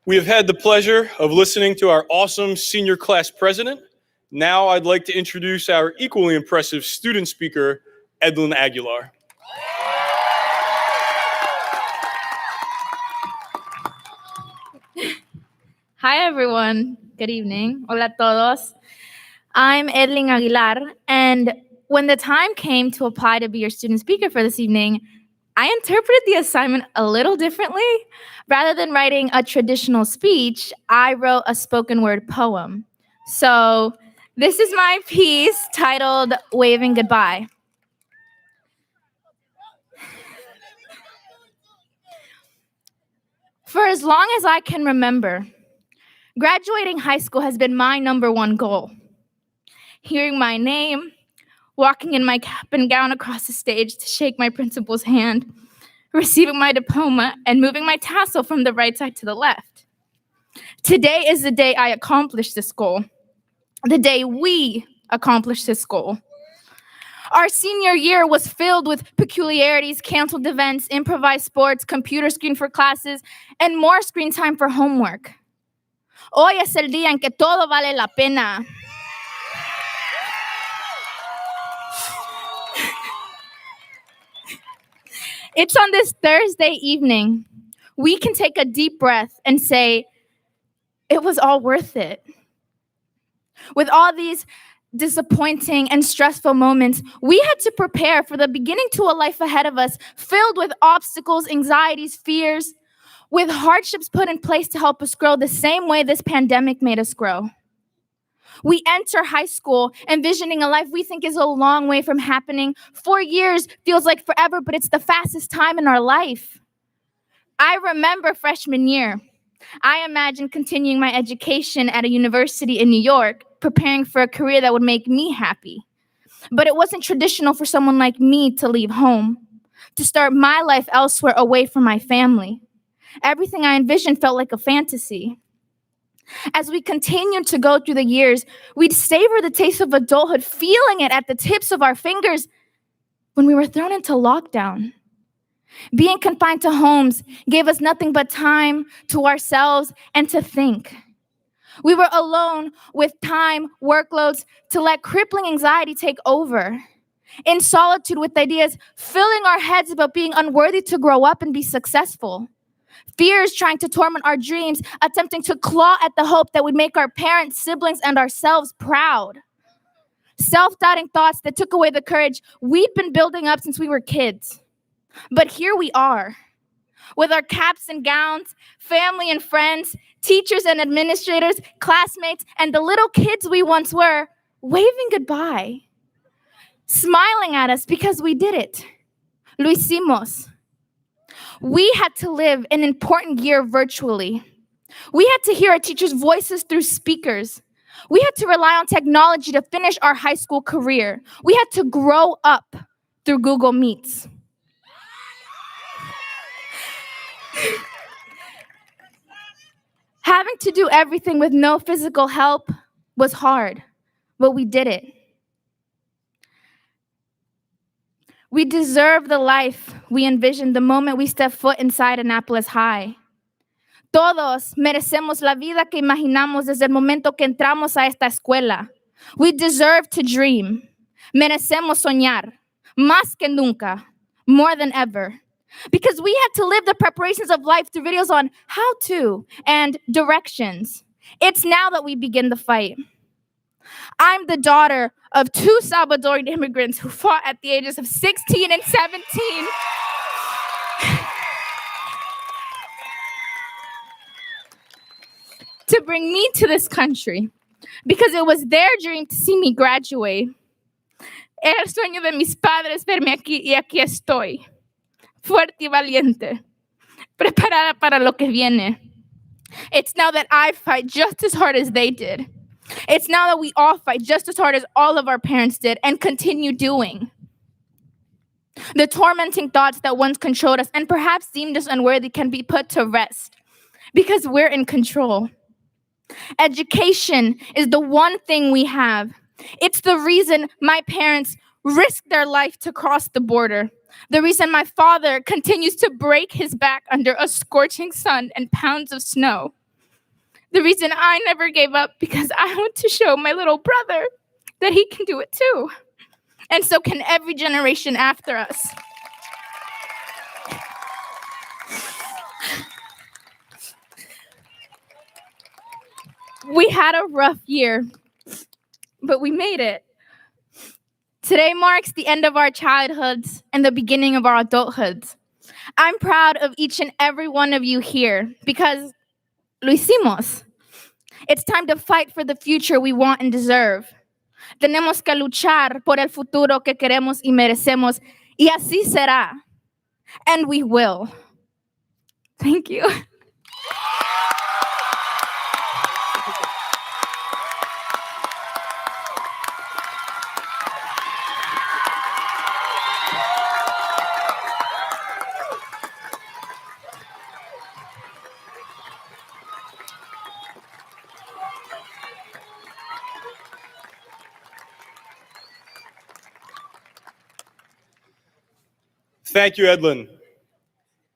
We have had the pleasure of listening to our awesome senior class president. Now I'd like to introduce our equally impressive student speaker, Edlin Aguilar. Hi, everyone. Good evening. Hola a todos. I'm Edlin Aguilar, and when the time came to apply to be your student speaker for this evening, I interpreted the assignment a little differently. Rather than writing a traditional speech, I wrote a spoken word poem. So this is my piece titled Waving Goodbye. For as long as I can remember, graduating high school has been my number one goal. Hearing my name, walking in my cap and gown across the stage to shake my principal's hand, receiving my diploma, and moving my tassel from the right side to the left. Today is the day I accomplished this goal, the day we accomplished this goal. Our senior year was filled with peculiarities, canceled events, improvised sports, computer screen for classes, and more screen time for homework. Hoy es el día en que todo vale la pena. It's on this Thursday evening, we can take a deep breath and say, it was all worth it. With all these disappointing and stressful moments, we had to prepare for the beginning to a life ahead of us, filled with obstacles, anxieties, fears, with hardships put in place to help us grow the same way this pandemic made us grow. We enter high school envisioning a life we think is a long way from happening. 4 years feels like forever, but it's the fastest time in our life. I remember freshman year. I imagined continuing my education at a university in New York, preparing for a career that would make me happy. But it wasn't traditional for someone like me to leave home, to start my life elsewhere away from my family. Everything I envisioned felt like a fantasy. As we continued to go through the years, we'd savor the taste of adulthood, feeling it at the tips of our fingers when we were thrown into lockdown. Being confined to homes gave us nothing but time to ourselves and to think. We were alone with time, workloads to let crippling anxiety take over. In solitude with ideas filling our heads about being unworthy to grow up and be successful. Fears trying to torment our dreams, attempting to claw at the hope that would make our parents, siblings, and ourselves proud. Self-doubting thoughts that took away the courage we'd been building up since we were kids. But here we are, with our caps and gowns, family and friends, teachers and administrators, classmates, and the little kids we once were, waving goodbye, smiling at us because we did it. Lo hicimos. We had to live an important year virtually. We had to hear our teachers' voices through speakers. We had to rely on technology to finish our high school career. We had to grow up through Google Meets. Having to do everything with no physical help was hard, but we did it. We deserve the life we envisioned the moment we stepped foot inside Annapolis High. Todos merecemos la vida que imaginamos desde el momento que entramos a esta escuela. We deserve to dream. Merecemos soñar. Más que nunca. More than ever. Because we had to live the preparations of life through videos on how to and directions. It's now that we begin the fight. I'm the daughter of 2 Salvadoran immigrants who fought at the ages of 16 and 17. To bring me to this country, because it was their dream to see me graduate. Era el sueño de mis padres verme aquí y aquí estoy, fuerte y valiente, preparada para lo que viene. It's now that I fight just as hard as they did. It's now that we all fight just as hard as all of our parents did and continue doing. The tormenting thoughts that once controlled us and perhaps deemed us unworthy can be put to rest because we're in control. Education is the one thing we have. It's the reason my parents risked their life to cross the border. The reason my father continues to break his back under a scorching sun and pounds of snow. The reason I never gave up because I want to show my little brother that he can do it too. And so can every generation after us. We had a rough year, but we made it. Today marks the end of our childhoods and the beginning of our adulthoods. I'm proud of each and every one of you here because lo hicimos. It's time to fight for the future we want and deserve. Tenemos que luchar por el futuro que queremos y merecemos, y así será. And we will. Thank you. Thank you, Edlin.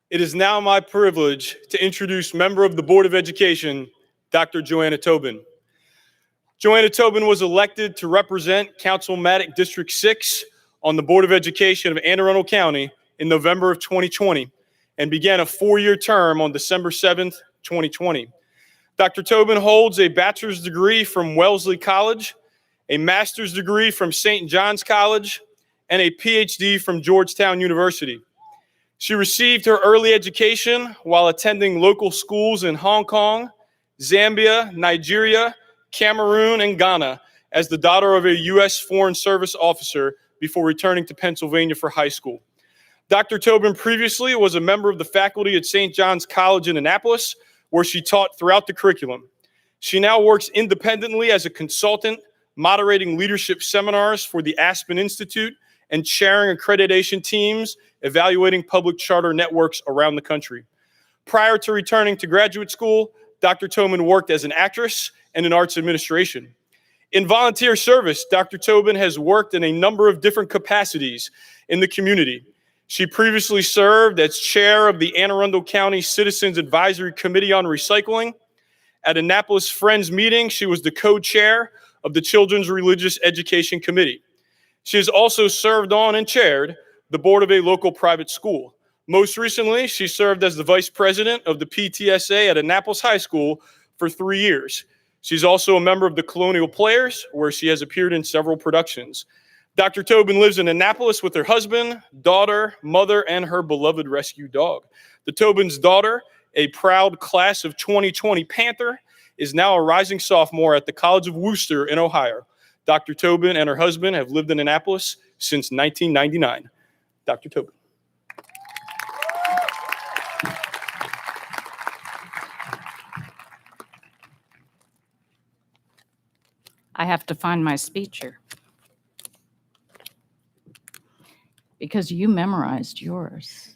It is now my privilege to introduce member of the Board of Education, Dr. Joanna Tobin. Joanna Tobin was elected to represent Councilmatic District 6 on the Board of Education of Anne Arundel County in November of 2020 and began a 4-year term on December 7th, 2020. Dr. Tobin holds a bachelor's degree from Wellesley College, a master's degree from St. John's College, and a PhD from Georgetown University. She received her early education while attending local schools in Hong Kong, Zambia, Nigeria, Cameroon, and Ghana as the daughter of a U.S. Foreign Service officer before returning to Pennsylvania for high school. Dr. Tobin previously was a member of the faculty at St. John's College in Annapolis, where she taught throughout the curriculum. She now works independently as a consultant, moderating leadership seminars for the Aspen Institute and chairing accreditation teams evaluating public charter networks around the country. Prior to returning to graduate school, Dr. Tobin worked as an actress and in arts administration. In volunteer service, Dr. Tobin has worked in a number of different capacities in the community. She previously served as chair of the Anne Arundel County Citizens Advisory Committee on Recycling. At Annapolis Friends meeting, she was the co-chair of the Children's Religious Education Committee. She has also served on and chaired the board of a local private school. Most recently, she served as the vice president of the PTSA at Annapolis High School for 3 years. She's also a member of the Colonial Players, where she has appeared in several productions. Dr. Tobin lives in Annapolis with her husband, daughter, mother, and her beloved rescue dog. The Tobin's daughter, a proud class of 2020 Panther, is now a rising sophomore at the College of Worcester in Ohio. Dr. Tobin and her husband have lived in Annapolis since 1999. Dr. Tobin. I have to find my speech here because you memorized yours.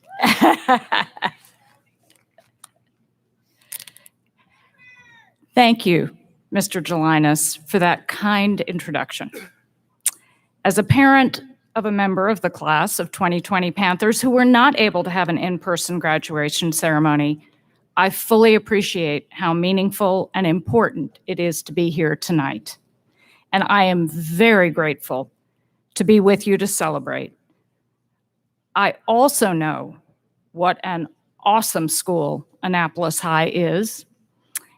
Thank you, Mr. Gelinas, for that kind introduction. As a parent of a member of the class of 2020 Panthers who were not able to have an in-person graduation ceremony, I fully appreciate how meaningful and important it is to be here tonight. And I am very grateful to be with you to celebrate. I also know what an awesome school Annapolis High is,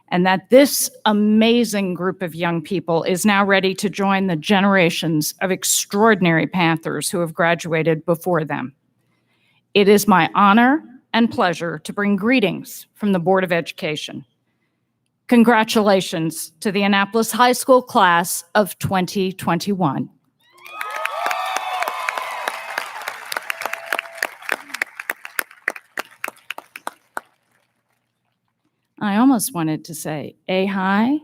and that this amazing group of young people is now ready to join the generations of extraordinary Panthers who have graduated before them. It is my honor and pleasure to bring greetings from the Board of Education. Congratulations to the Annapolis High School class of 2021. I almost wanted to say, hi.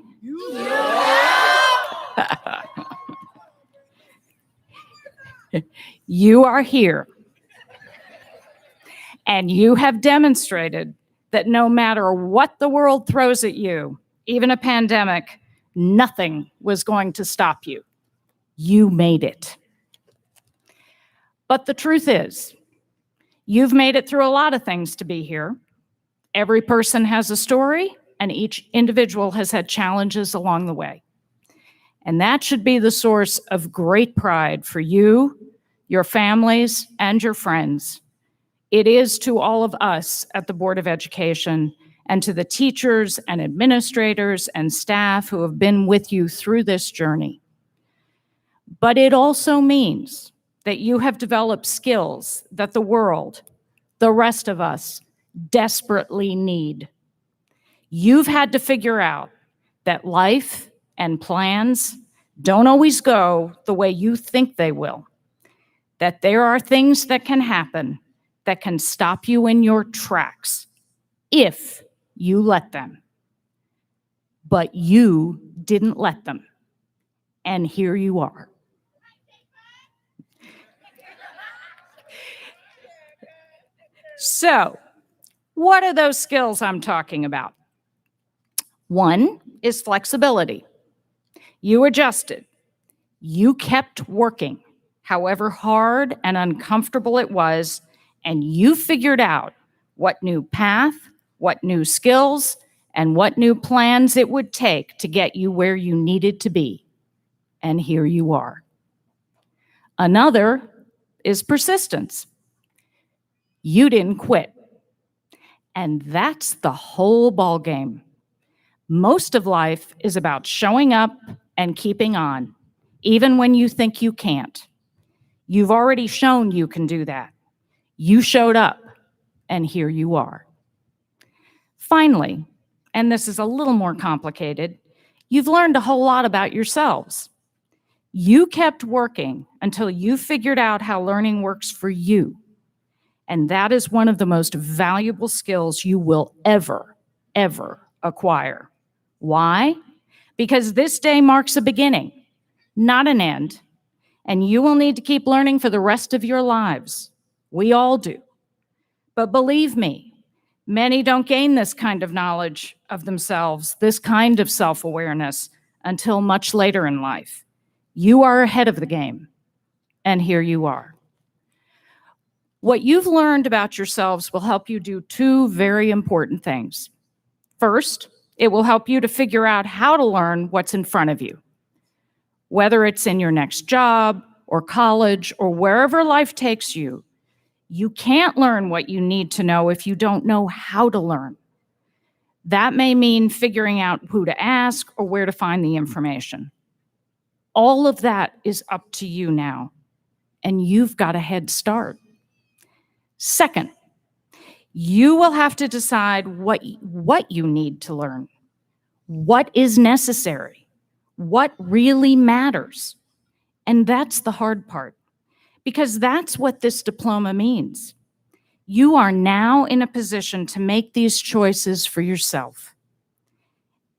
You are here. And you have demonstrated that no matter what the world throws at you, even a pandemic, nothing was going to stop you. You made it. But the truth is, you've made it through a lot of things to be here. Every person has a story, and each individual has had challenges along the way. And that should be the source of great pride for you, your families, and your friends. It is to all of us at the Board of Education and to the teachers and administrators and staff who have been with you through this journey. But it also means that you have developed skills that the world, the rest of us desperately need. You've had to figure out that life and plans don't always go the way you think they will, that there are things that can happen that can stop you in your tracks if you let them. But you didn't let them, and here you are. So, what are those skills I'm talking about? One is flexibility. You adjusted. You kept working, however hard and uncomfortable it was, and you figured out what new path, what new skills, and what new plans it would take to get you where you needed to be. And here you are. Another is persistence. You didn't quit. And that's the whole ballgame. Most of life is about showing up and keeping on, even when you think you can't. You've already shown you can do that. You showed up, and here you are. Finally, and this is a little more complicated, you've learned a whole lot about yourselves. You kept working until you figured out how learning works for you. And that is one of the most valuable skills you will ever acquire. Why? Because this day marks a beginning, not an end. And you will need to keep learning for the rest of your lives. We all do. But believe me, many don't gain this kind of knowledge of themselves, this kind of self-awareness, until much later in life. You are ahead of the game, and here you are. What you've learned about yourselves will help you do two very important things. First, it will help you to figure out how to learn what's in front of you. Whether it's in your next job or college or wherever life takes you, you can't learn what you need to know if you don't know how to learn. That may mean figuring out who to ask or where to find the information. All of that is up to you now, and you've got a head start. Second, you will have to decide what you need to learn, what is necessary, what really matters. And that's the hard part, because that's what this diploma means. You are now in a position to make these choices for yourself.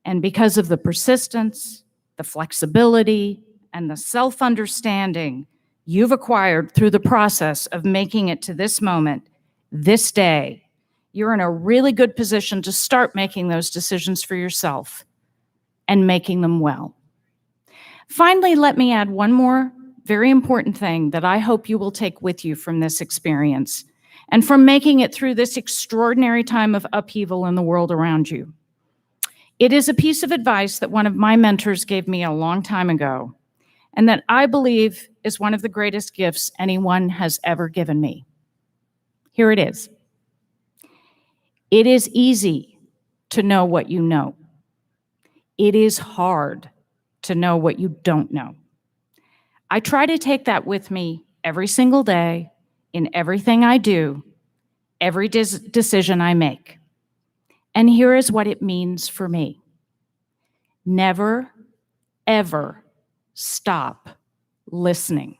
And because of the persistence, the flexibility, and the self-understanding you've acquired through the process of making it to this moment, this day, you're in a really good position to start making those decisions for yourself and making them well. Finally, let me add one more very important thing that I hope you will take with you from this experience and from making it through this extraordinary time of upheaval in the world around you. It is a piece of advice that one of my mentors gave me a long time ago, and that I believe is one of the greatest gifts anyone has ever given me. Here it is. It is easy to know what you know. It is hard to know what you don't know. I try to take that with me every single day in everything I do, every decision I make. And here is what it means for me. Never, ever stop listening.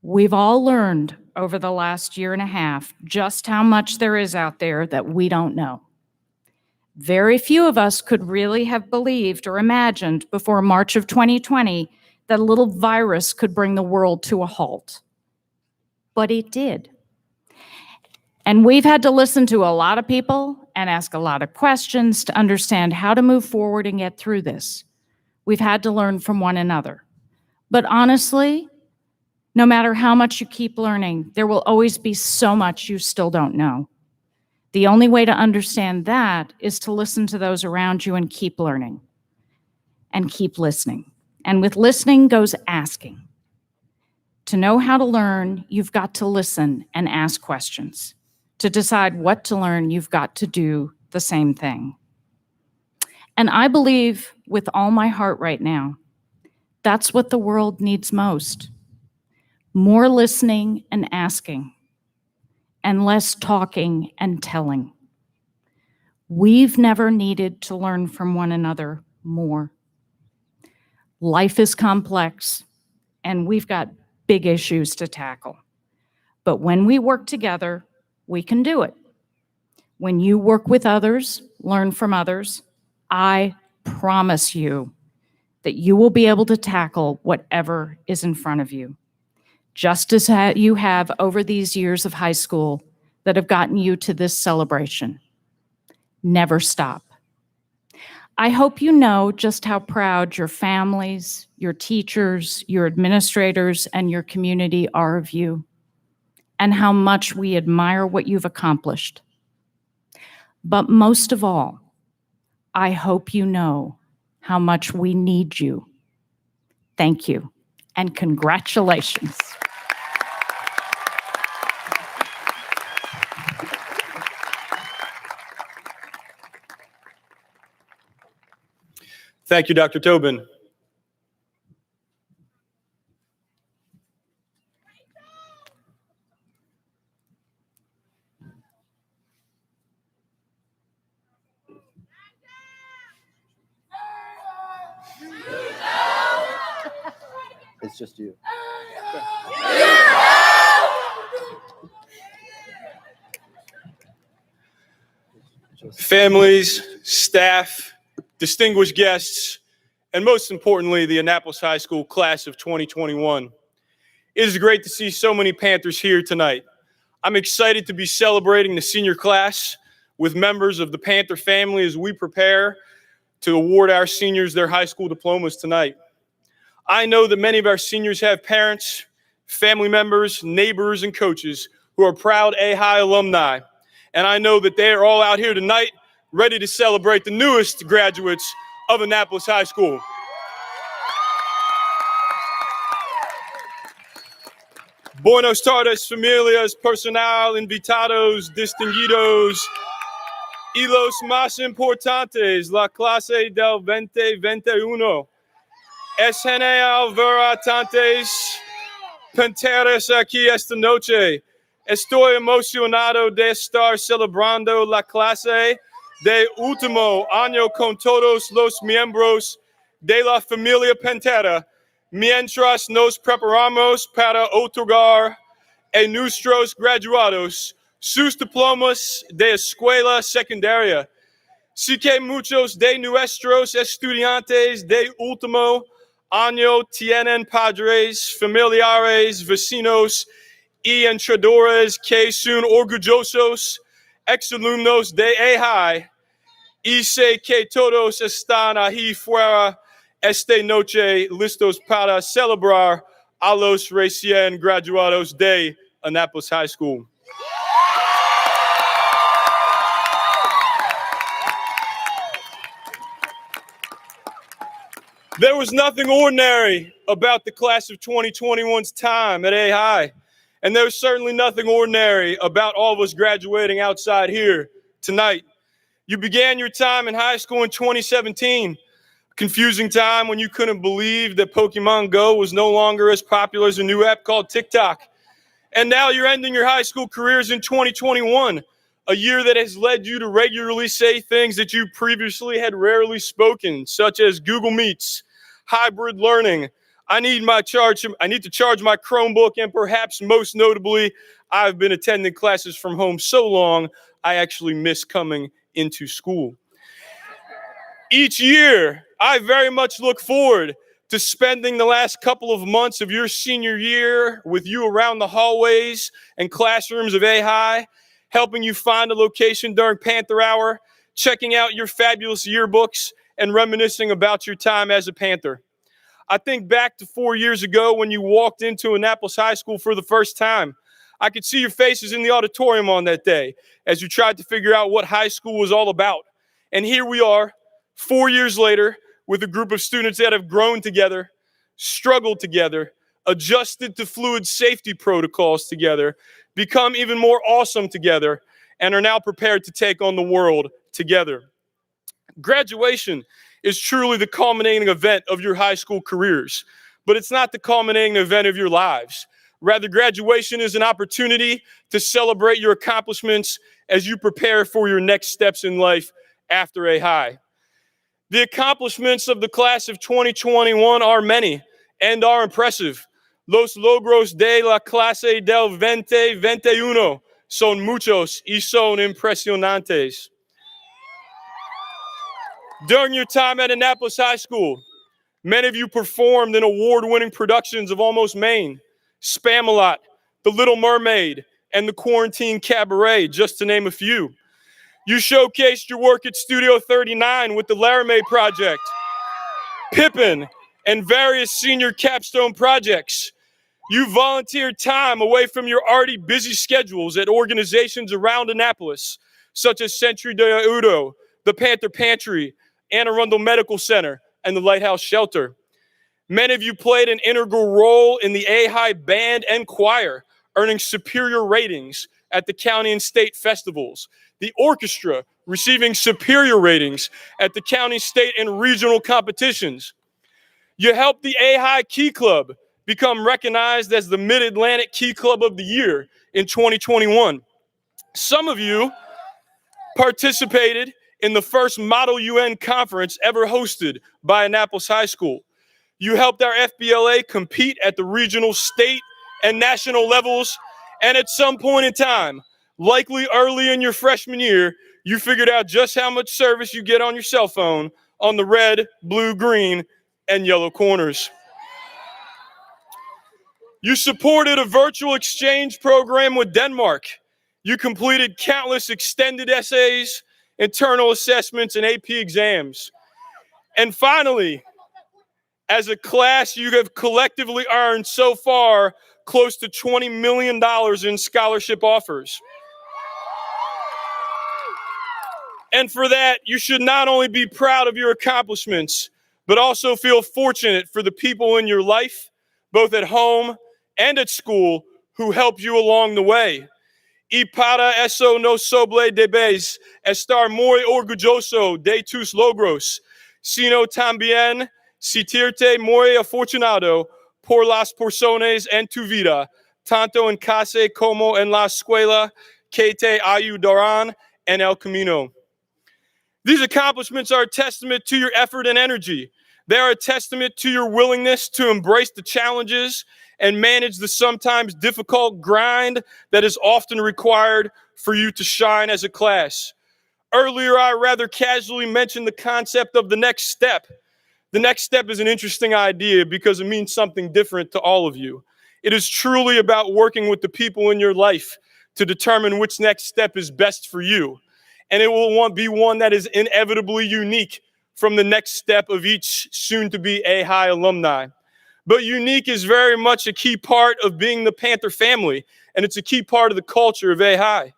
We've all learned over the last year and a half just how much there is out there that we don't know. Very few of us could really have believed or imagined before March of 2020 that a little virus could bring the world to a halt. But it did. And we've had to listen to a lot of people and ask a lot of questions to understand how to move forward and get through this. We've had to learn from one another. But honestly, no matter how much you keep learning, there will always be so much you still don't know. The only way to understand that is to listen to those around you and keep learning and keep listening. And with listening goes asking. To know how to learn, you've got to listen and ask questions. To decide what to learn, you've got to do the same thing. And I believe with all my heart right now, that's what the world needs most. More listening and asking. and less talking and telling. We've never needed to learn from one another more. Life is complex, and we've got big issues to tackle. But when we work together, we can do it. When you work with others, learn from others, I promise you that you will be able to tackle whatever is in front of you, just as you have over these years of high school that have gotten you to this celebration. Never stop. I hope you know just how proud your families, your teachers, your administrators, and your community are of you, and how much we admire what you've accomplished. But most of all, I hope you know how much we need you. Thank you, and congratulations. Thank you, Dr. Tobin. It's just you. Families, staff, distinguished guests, and most importantly, the Annapolis High School class of 2021. It is great to see so many Panthers here tonight. I'm excited to be celebrating the senior class with members of the Panther family as we prepare to award our seniors their high school diplomas tonight. I know that many of our seniors have parents, family members, neighbors, and coaches who are proud A-High alumni. And I know that they are all out here tonight ready to celebrate the newest graduates of Annapolis High School. Buenos tardes, familias, personal, invitados, distinguidos, y los más importantes, la clase del 2021. Es genial ver a tantos Panteras aquí esta noche. Estoy emocionado de estar celebrando la clase de último año con todos los miembros de la familia Pantera, mientras nos preparamos para otorgar a nuestros graduados sus diplomas de escuela secundaria. Sí que muchos de nuestros estudiantes de último año tienen padres, familiares, vecinos y entrenadores que son orgullosos exalumnos de A-High, y sé que todos están ahí fuera esta noche listos para celebrar a los recién graduados de Annapolis High School. There was nothing ordinary about the class of 2021's time at A-High. And there's certainly nothing ordinary about all of us graduating outside here tonight. You began your time in high school in 2017, a confusing time when you couldn't believe that Pokemon Go was no longer as popular as a new app called TikTok. And now you're ending your high school careers in 2021, a year that has led you to regularly say things that you previously had rarely spoken, such as Google Meets, hybrid learning, I need to charge my Chromebook, and perhaps most notably, I've been attending classes from home so long, I actually miss coming into school. Each year, I very much look forward to spending the last couple of months of your senior year with you around the hallways and classrooms of A-High, helping you find a location during Panther Hour, checking out your fabulous yearbooks, and reminiscing about your time as a Panther. I think back to 4 years ago when you walked into Annapolis High School for the first time. I could see your faces in the auditorium on that day as you tried to figure out what high school was all about. And here we are, 4 years later, with a group of students that have grown together, struggled together, adjusted to fluid safety protocols together, become even more awesome together, and are now prepared to take on the world together. Graduation is truly the culminating event of your high school careers, but it's not the culminating event of your lives. Rather, graduation is an opportunity to celebrate your accomplishments as you prepare for your next steps in life after a high. The accomplishments of the class of 2021 are many and are impressive. Los logros de la clase del 2021 son muchos y son impresionantes. During your time at Annapolis High School, many of you performed in award-winning productions of Almost Maine, Spamalot, The Little Mermaid, and The Quarantine Cabaret, just to name a few. You showcased your work at Studio 39 with the Laramie Project, Pippin, and various senior capstone projects. You volunteered time away from your already busy schedules at organizations around Annapolis, such as Century de Udo, the Panther Pantry, Anne Arundel Medical Center, and the Lighthouse Shelter. Many of you played an integral role in the A-High band and choir, earning superior ratings at the county and state festivals. The orchestra receiving superior ratings at the county, state, and regional competitions. You helped the A-High Key Club become recognized as the Mid-Atlantic Key Club of the Year in 2021. Some of you participated in the first Model UN conference ever hosted by Annapolis High School. You helped our FBLA compete at the regional, state, and national levels, and at some point in time, likely early in your freshman year, you figured out just how much service you get on your cell phone on the red, blue, green, and yellow corners. You supported a virtual exchange program with Denmark. You completed countless extended essays, internal assessments, and AP exams. And finally, as a class, you have collectively earned so far close to $20 million in scholarship offers. And for that, you should not only be proud of your accomplishments, but also feel fortunate for the people in your life, both at home and at school, who helped you along the way. Y para eso no soble debes estar muy orgulloso de tus logros, sino también sentirte muy afortunado por las personas en tu vida, tanto en casa como en la escuela, que te ayudarán en el camino. These accomplishments are a testament to your effort and energy. They are a testament to your willingness to embrace the challenges and manage the sometimes difficult grind that is often required for you to shine as a class. Earlier, I rather casually mentioned the concept of the next step. The next step is an interesting idea because it means something different to all of you. It is truly about working with the people in your life to determine which next step is best for you. And it will be one that is inevitably unique from the next step of each soon-to-be A-High alumni. But unique is very much a key part of being the Panther family, and it's a key part of the culture of A-High.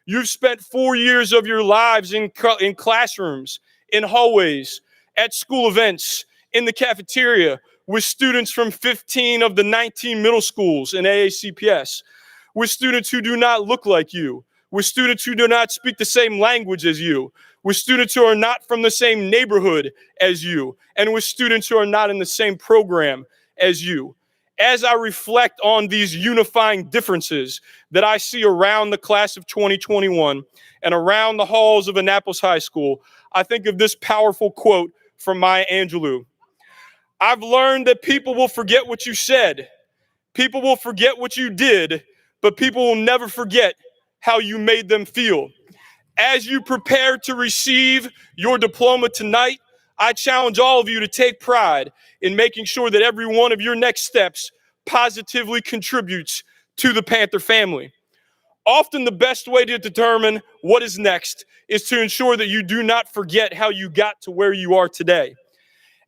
You've spent 4 years of your lives in classrooms, in hallways, at school events, in the cafeteria, with students from 15 of the 19 middle schools in AACPS, with students who do not look like you, with students who do not speak the same language as you, with students who are not from the same neighborhood as you, and with students who are not in the same program as you. As I reflect on these unifying differences that I see around the class of 2021 and around the halls of Annapolis High School, I think of this powerful quote from Maya Angelou. I've learned that people will forget what you said, people will forget what you did, but people will never forget how you made them feel. As you prepare to receive your diploma tonight, I challenge all of you to take pride in making sure that every one of your next steps positively contributes to the Panther family. Often the best way to determine what is next is to ensure that you do not forget how you got to where you are today.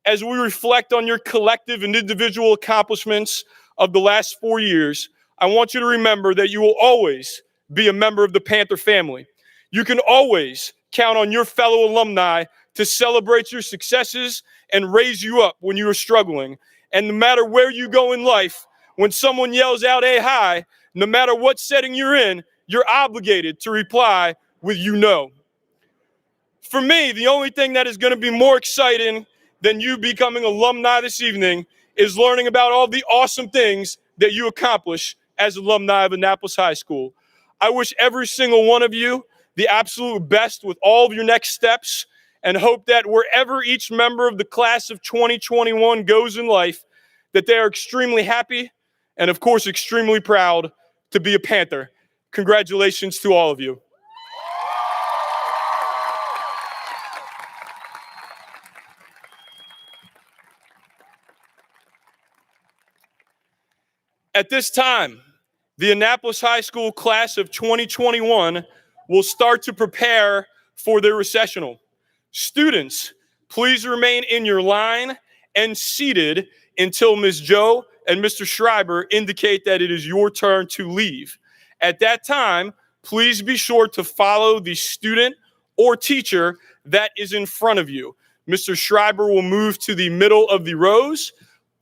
As we reflect on your collective and individual accomplishments of the last 4 years, I want you to remember that you will always be a member of the Panther family. You can always count on your fellow alumni to celebrate your successes and raise you up when you are struggling. And no matter where you go in life, when someone yells out A-High, no matter what setting you're in, you're obligated to reply with you know. For me, the only thing that is going to be more exciting than you becoming alumni this evening is learning about all the awesome things that you accomplish as alumni of Annapolis High School. I wish every single one of you the absolute best with all of your next steps, and hope that wherever each member of the class of 2021 goes in life, that they are extremely happy and, of course, extremely proud to be a Panther. Congratulations to all of you. At this time, the Annapolis High School class of 2021 will start to prepare for their recessional. Students, please remain in your line and seated until Ms. Joe and Mr. Schreiber indicate that it is your turn to leave. At that time, please be sure to follow the student or teacher that is in front of you. Mr. Schreiber will move to the middle of the rows.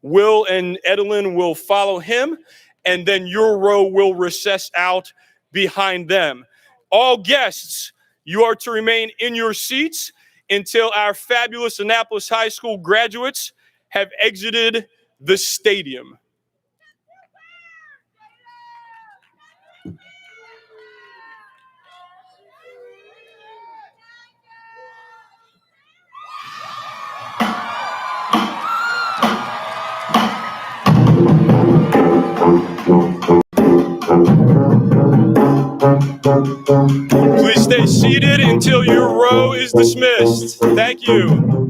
Will and Edelyn will follow him, and then your row will recess out behind them. All guests, you are to remain in your seats until our fabulous Annapolis High School graduates have exited the stadium. Please stay seated until your row is dismissed. Thank you.